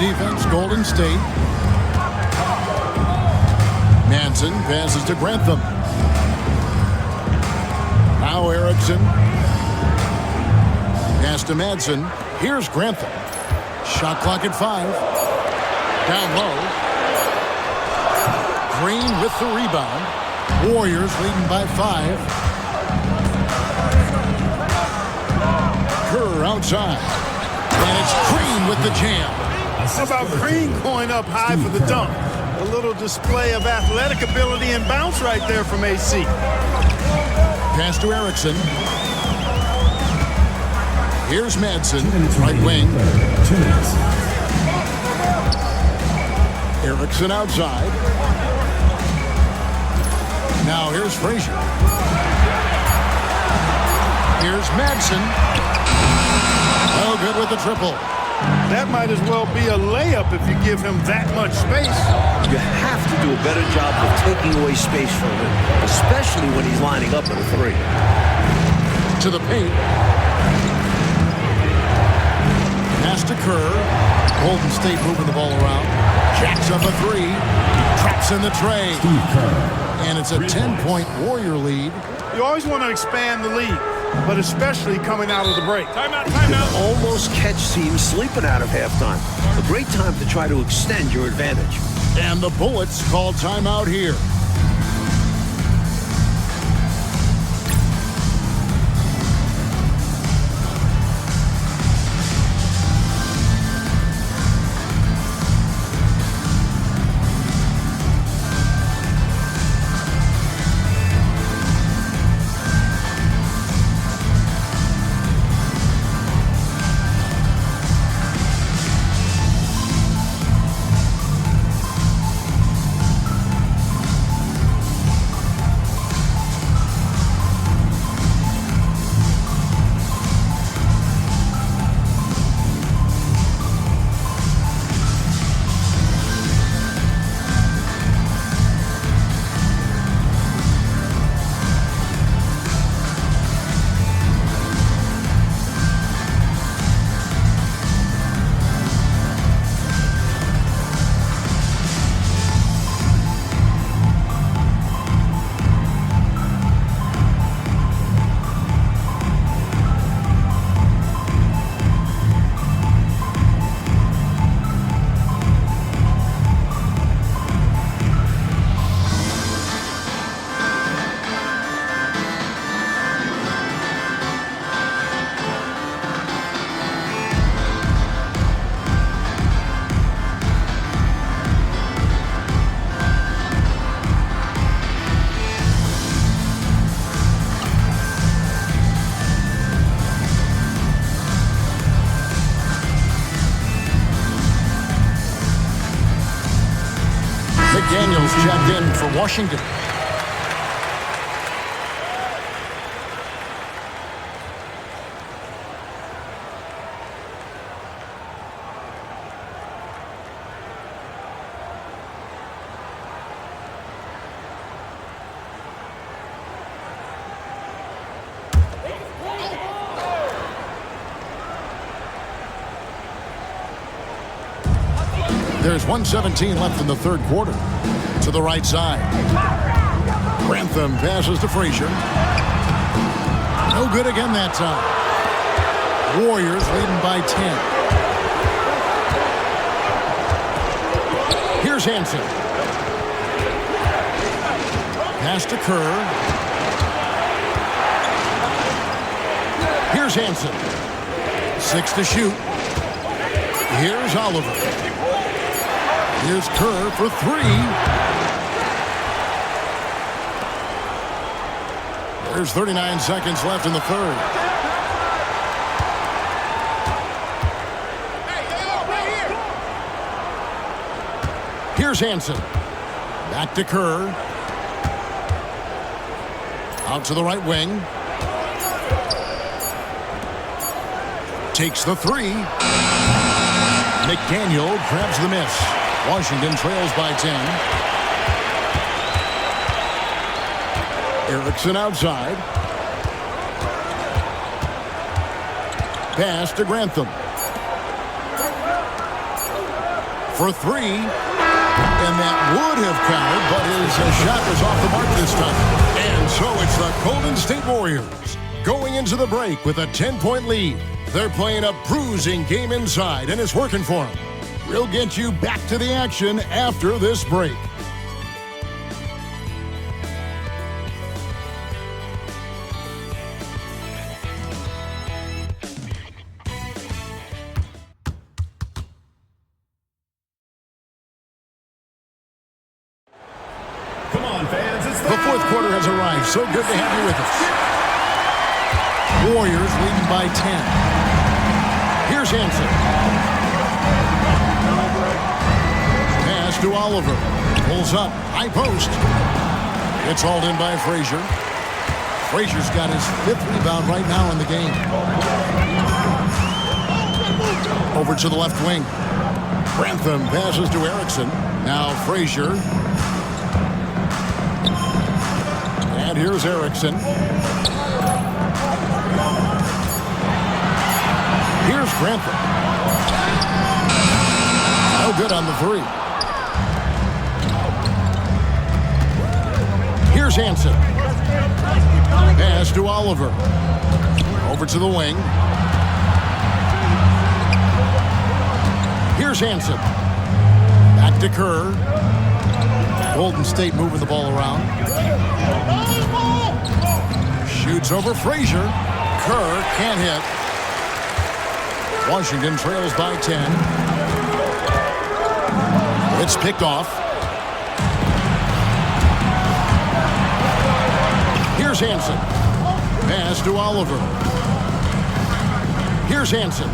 defense, Golden State. Manson passes to Grantham. Now Erickson. Pass to Madsen. Here's Grantham. Shot clock at 5. Down low. Green with the rebound. Warriors leading by 5. Kerr outside. And it's Green with the jam. How about Green going up high for the dunk? A little display of athletic ability and bounce right there from AC. Pass to Erickson. Here's Madsen, right wing. 2 minutes. Erickson outside. Now here's Frazier. Here's Madsen. No good with the triple. That might as well be a layup if you give him that much space. You have to do a better job of taking away space from him, especially when he's lining up at a 3. To the paint. Pass to Kerr. Golden State moving the ball around. Jacks up a 3. Traps in the tray. And it's a 10-point Warrior lead. You always want to expand the lead, but especially coming out of the break. Timeout, timeout. Almost catch teams sleeping out of halftime. A great time to try to extend your advantage. And the Bullets call timeout here. McDaniels checked in for Washington. There's 1:17 left in the third quarter. To the right side. Grantham passes to Frazier. No good again that time. Warriors leading by 10. Here's Hansen. Pass to Kerr. Here's Hansen. 6 to shoot. Here's Oliver. Here's Kerr for 3. There's 39 seconds left in the third. Here's Hansen. Back to Kerr. Out to the right wing. Takes the 3. McDaniel grabs the miss. Washington trails by 10. Erickson outside. Pass to Grantham. for three. And that would have counted, but his shot was off the mark this time. And so it's the Golden State Warriors going into the break with a 10-point lead. They're playing a bruising game inside, and it's working for them. We'll get you back to the action after this break. Come on, fans. It's The fourth quarter has arrived. So good to have you with us. Warriors leading by 10. Here's Hansen. Pass to Oliver. Pulls up. High post. It's hauled in by Frazier. Frazier's got his 5th rebound right now in the game. Over to the left wing. Grantham passes to Erickson. Now Frazier. And here's Erickson. Here's Grantham. No good on the three. Here's Hansen. Pass to Oliver. Over to the wing. Here's Hansen. Back to Kerr. Golden State moving the ball around. Shoots over Frazier. Kerr can't hit. Washington trails by 10. It's picked off. Here's Hansen. Pass to Oliver. Here's Hansen.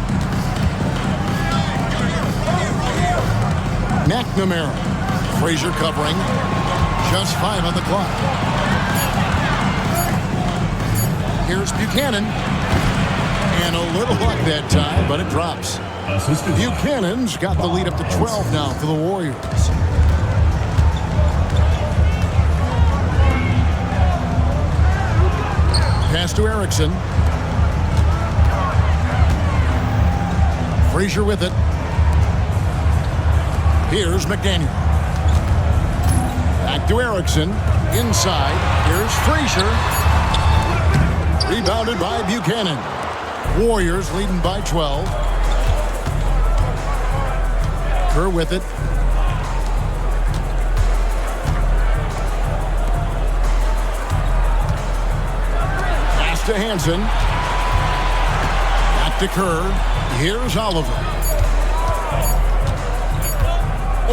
McNamara. Frazier covering. Just 5 on the clock. Here's Buchanan. And a little luck that time, but it drops. Buchanan's got the lead up to 12 now for the Warriors. Pass to Erickson. Frazier with it. Here's McDaniel. Back to Erickson. Inside. Here's Frazier. Rebounded by Buchanan. Warriors leading by 12. Kerr with it. Pass to Hansen. Back to Kerr. Here's Oliver.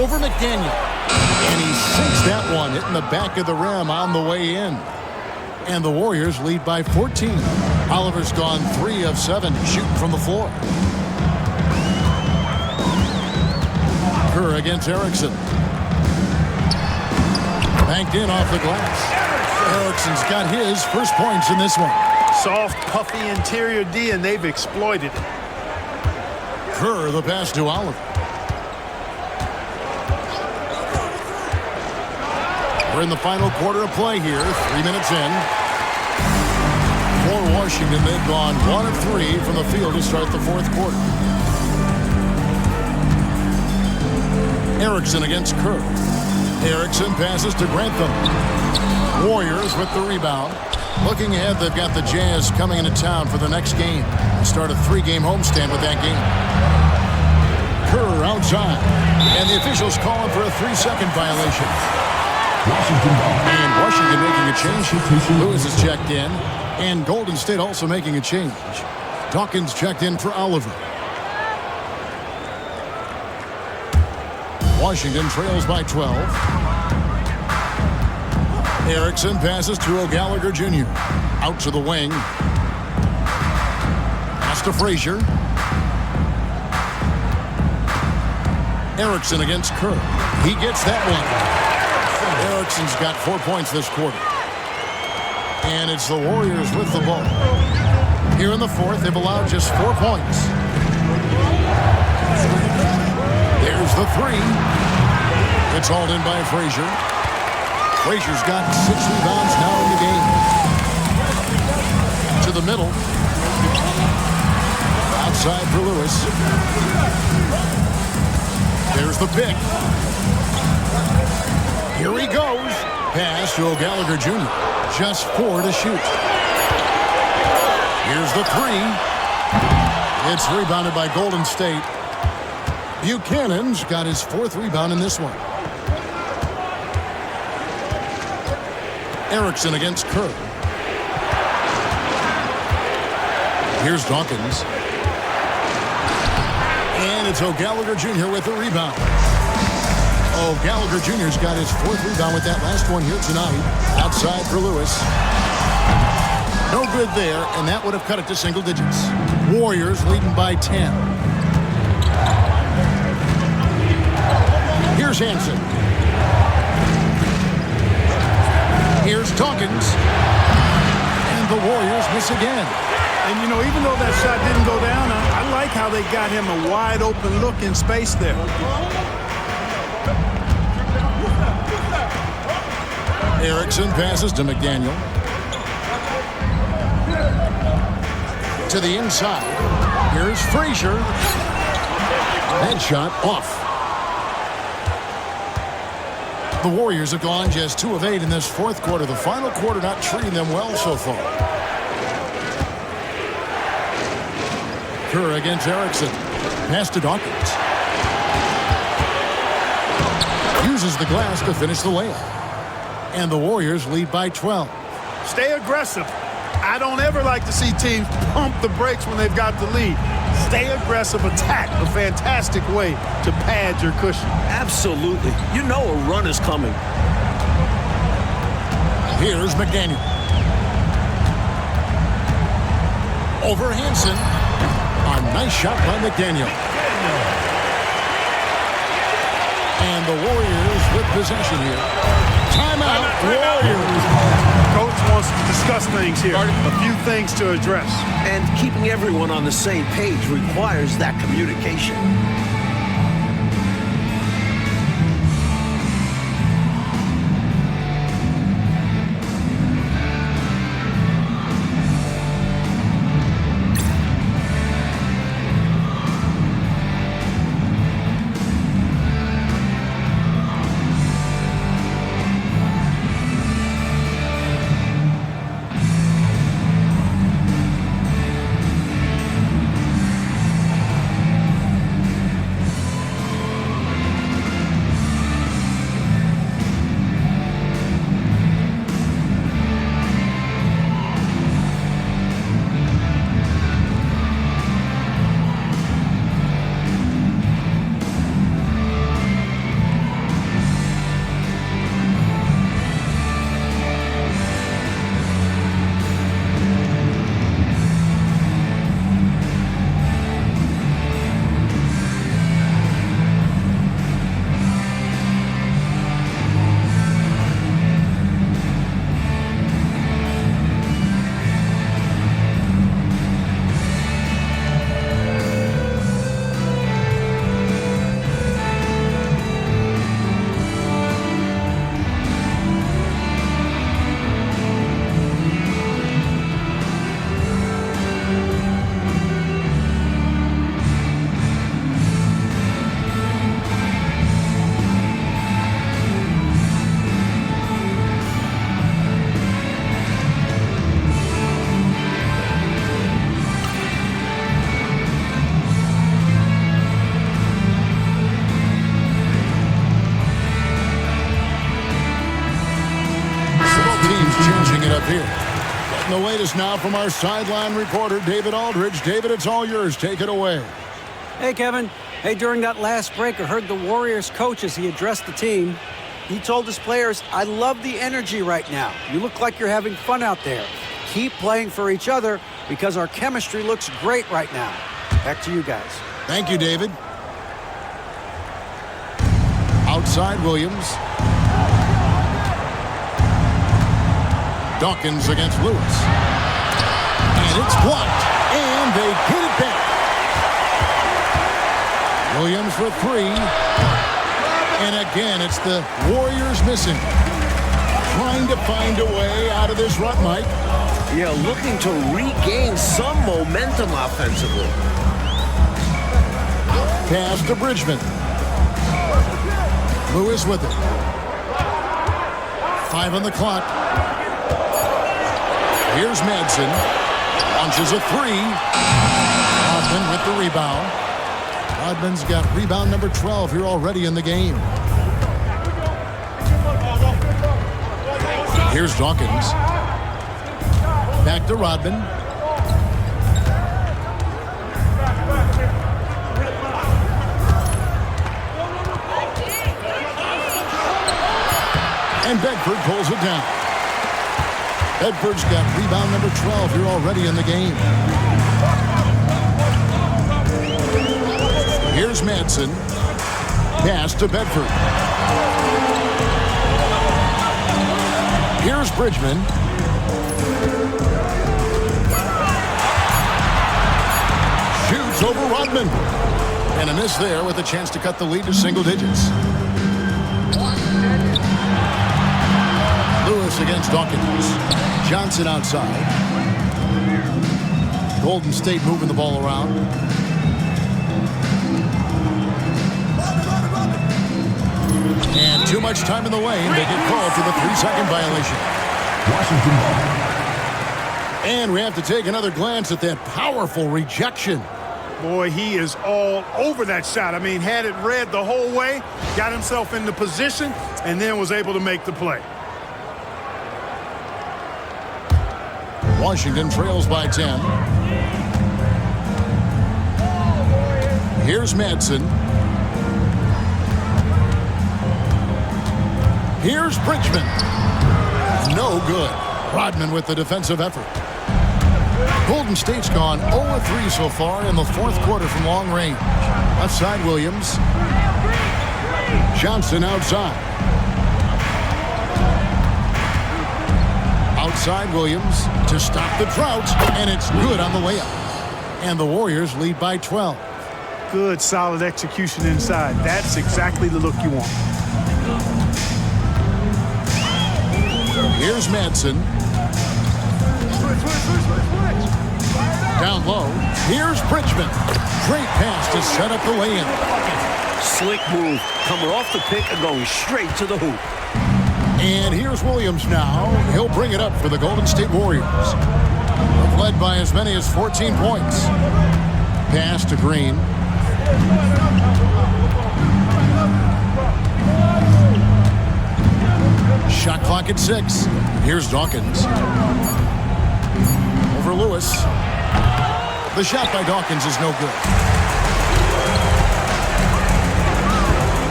Over McDaniel. And he sinks that one, hitting the back of the rim on the way in. And the Warriors lead by 14. Oliver's gone 3 of 7 shooting from the floor. Kerr against Erickson. Banked in off the glass. Erickson's got his first points in this one. Soft, puffy interior D, and they've exploited it. Kerr the pass to Oliver. We're in the final quarter of play here. 3 minutes in. For Washington, they've gone 1 of 3 from the field to start the fourth quarter. Erickson against Kerr. Erickson passes to Grantham. Warriors with the rebound. Looking ahead, they've got the Jazz coming into town for the next game. Start a 3-game homestand with that game. Kerr outside. And the officials calling for a 3-second violation. And Washington making a change. Lewis is checked in. And Golden State also making a change. Dawkins checked in for Oliver. Washington trails by 12. Erickson passes to O'Gallagher Jr. Out to the wing. Pass to Frazier. Erickson against Kerr. He gets that one. Erickson's got 4 points this quarter. And it's the Warriors with the ball. Here in the fourth, they've allowed just 4 points. There's the three. It's hauled in by Frazier. Frazier's got 6 rebounds now in the game. To the middle. Outside for Lewis. There's the pick. Here he goes. Pass to O'Gallagher Jr. Just 4 to shoot. Here's the 3. It's rebounded by Golden State. Buchanan's got his 4th rebound in this one. Erickson against Kerr. Here's Dawkins. And it's O'Gallagher Jr. with the rebound. O'Gallagher Jr.'s got his 4th rebound with that last one here tonight. Outside for Lewis. No good there, and that would have cut it to single digits. Warriors leading by 10. Here's Hansen. Here's Dawkins. And the Warriors miss again. And, you know, even though that shot didn't go down, I like how they got him a wide open look in space there. Erickson passes to McDaniel. To the inside. Here's Frazier. That shot off. The Warriors have gone just 2 of 8 in this 4th quarter. The final quarter not treating them well so far. Kerr against Erickson. Pass to Dawkins. Uses the glass to finish the layup. And the Warriors lead by 12. Stay aggressive. I don't ever like to see teams pump the brakes when they've got the lead. Stay aggressive, attack. A fantastic way to pad your cushion. Absolutely. You know a run is coming. Here's McDaniel. Over Hansen. A nice shot by McDaniel. And the Warriors with possession here. Timeout, Warriors. Coach wants to discuss things here. A few things to address. And keeping everyone on the same page requires that communication. Here. Getting the latest now from our sideline reporter, David Aldridge. David, it's all yours. Take it away. Hey, Kevin. Hey, during that last break, I heard the Warriors coach as he addressed the team. He told his players, I love the energy right now. You look like you're having fun out there. Keep playing for each other because our chemistry looks great right now. Back to you guys. Thank you, David. Outside Williams. Dawkins against Lewis. And it's blocked. And they get it back. Williams for 3. And again, it's the Warriors missing. Trying to find a way out of this rut, Mike. Yeah, looking to regain some momentum offensively. Pass to Bridgman. Lewis with it. 5 on the clock. Here's Madsen. Launches a 3. Rodman with the rebound. Rodman's got rebound number 12 here already in the game. Here's Dawkins. Back to Rodman. And Bedford pulls it down. Bedford's got rebound number 12 here already in the game. Here's Madsen. Pass to Bedford. Here's Bridgman. Shoots over Rodman. And a miss there with a chance to cut the lead to single digits. Lewis against Dawkins. Johnson outside. Golden State moving the ball around. And too much time in the lane. They get called for the 3-second violation. Washington ball. And we have to take another glance at that powerful rejection. Boy, he is all over that shot. I mean, had it read the whole way, got himself into position, and then was able to make the play. Washington trails by 10. Here's Madsen. Here's Bridgman. No good. Rodman with the defensive effort. Golden State's gone 0-3 so far in the fourth quarter from long range. Left side, Williams. Johnson outside. Outside Williams to stop the drought, and it's good on the layup. And the Warriors lead by 12. Good, solid execution inside. That's exactly the look you want. Here's Madsen. Down low. Here's Bridgman. Great pass to set up the lay-in. Slick move. Coming off the pick and going straight to the hoop. And here's Williams now. He'll bring it up for the Golden State Warriors. They've led by as many as 14 points. Pass to Green. Shot clock at 6. Here's Dawkins. Over Lewis. The shot by Dawkins is no good.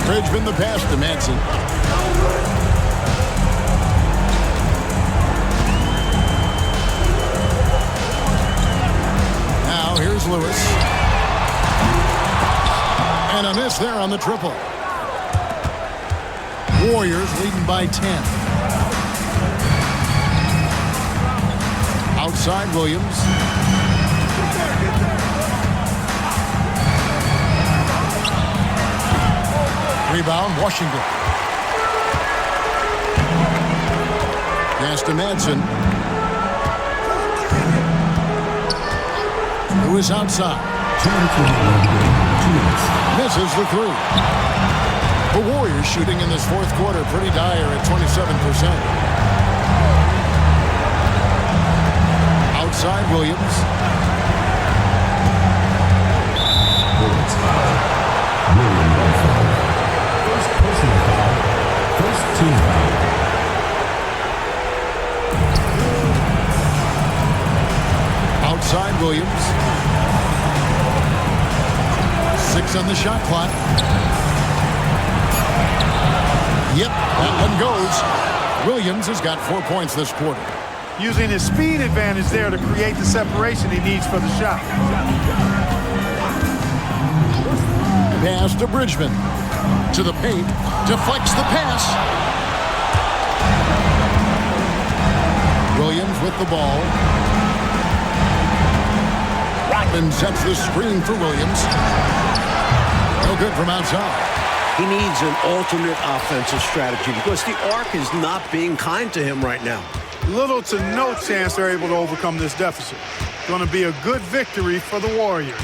Bridgman the pass to Madsen. Now here's Lewis. And a miss there on the triple. Warriors leading by 10. Outside Williams. Rebound, Washington. Pass to Madsen. Lewis outside. 2 minutes. Misses the 3. The Warriors shooting in this fourth quarter pretty dire at 27%. Outside Williams. Bullets foul. William foul. First personal foul. First team foul. Outside Williams. 6 on the shot clock. Yep, that one goes. Williams has got 4 points this quarter. Using his speed advantage there to create the separation he needs for the shot. Pass to Bridgman. To the paint. Deflects the pass. Williams with the ball. Rodman sets the screen for Williams. No good from outside. He needs an alternate offensive strategy because the arc is not being kind to him right now. Little to no chance they're able to overcome this deficit. Going to be a good victory for the Warriors.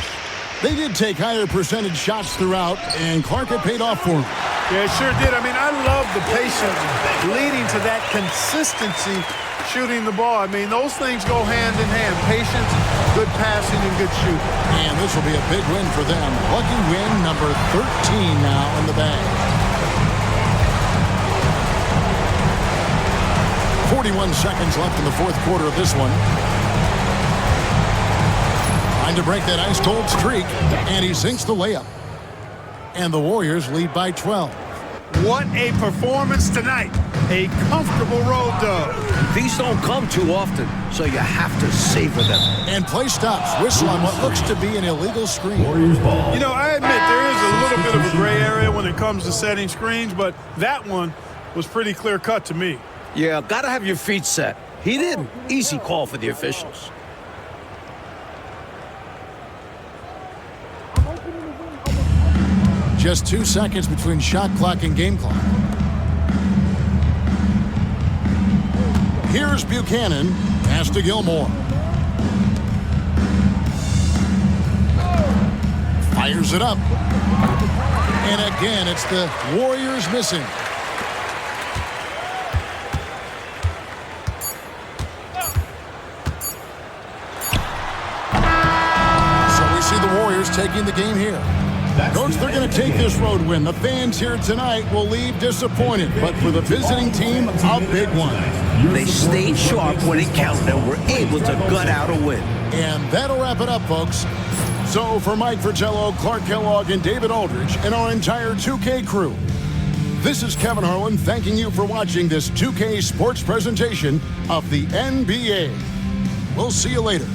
They did take higher percentage shots throughout, and Clark had paid off for him. Yeah, it sure did. I mean, I love the patience leading to that consistency shooting the ball. I mean, those things go hand in hand. Patience, good passing, and good shooting. And this will be a big win for them. Lucky win number 13 now in the bag. 41 seconds left in the fourth quarter of this one. Trying to break that ice-cold streak, and he sinks the layup. And the Warriors lead by 12. What a performance tonight. A comfortable road dub. These don't come too often, so you have to savor them. And play stops. Whistle on what looks to be an illegal screen. Warriors ball. You know, I admit there is a little bit of a gray area when it comes to setting screens, but that one was pretty clear-cut to me. Yeah, got to have your feet set. He didn't. Easy call for the officials. Just 2 seconds between shot clock and game clock. Here's Buchanan. Pass to Gilmore. Fires it up. And again, it's the Warriors missing. So we see the Warriors taking the game here. Coach, they're going to take this road win. The fans here tonight will leave disappointed, but for the visiting team, a big one. They stayed sharp when it counted and were able to gut out a win. And that'll wrap it up, folks. So for Mike Fratello, Clark Kellogg, and David Aldridge, and our entire 2K crew, this is Kevin Harlan thanking you for watching this 2K sports presentation of the NBA. We'll see you later.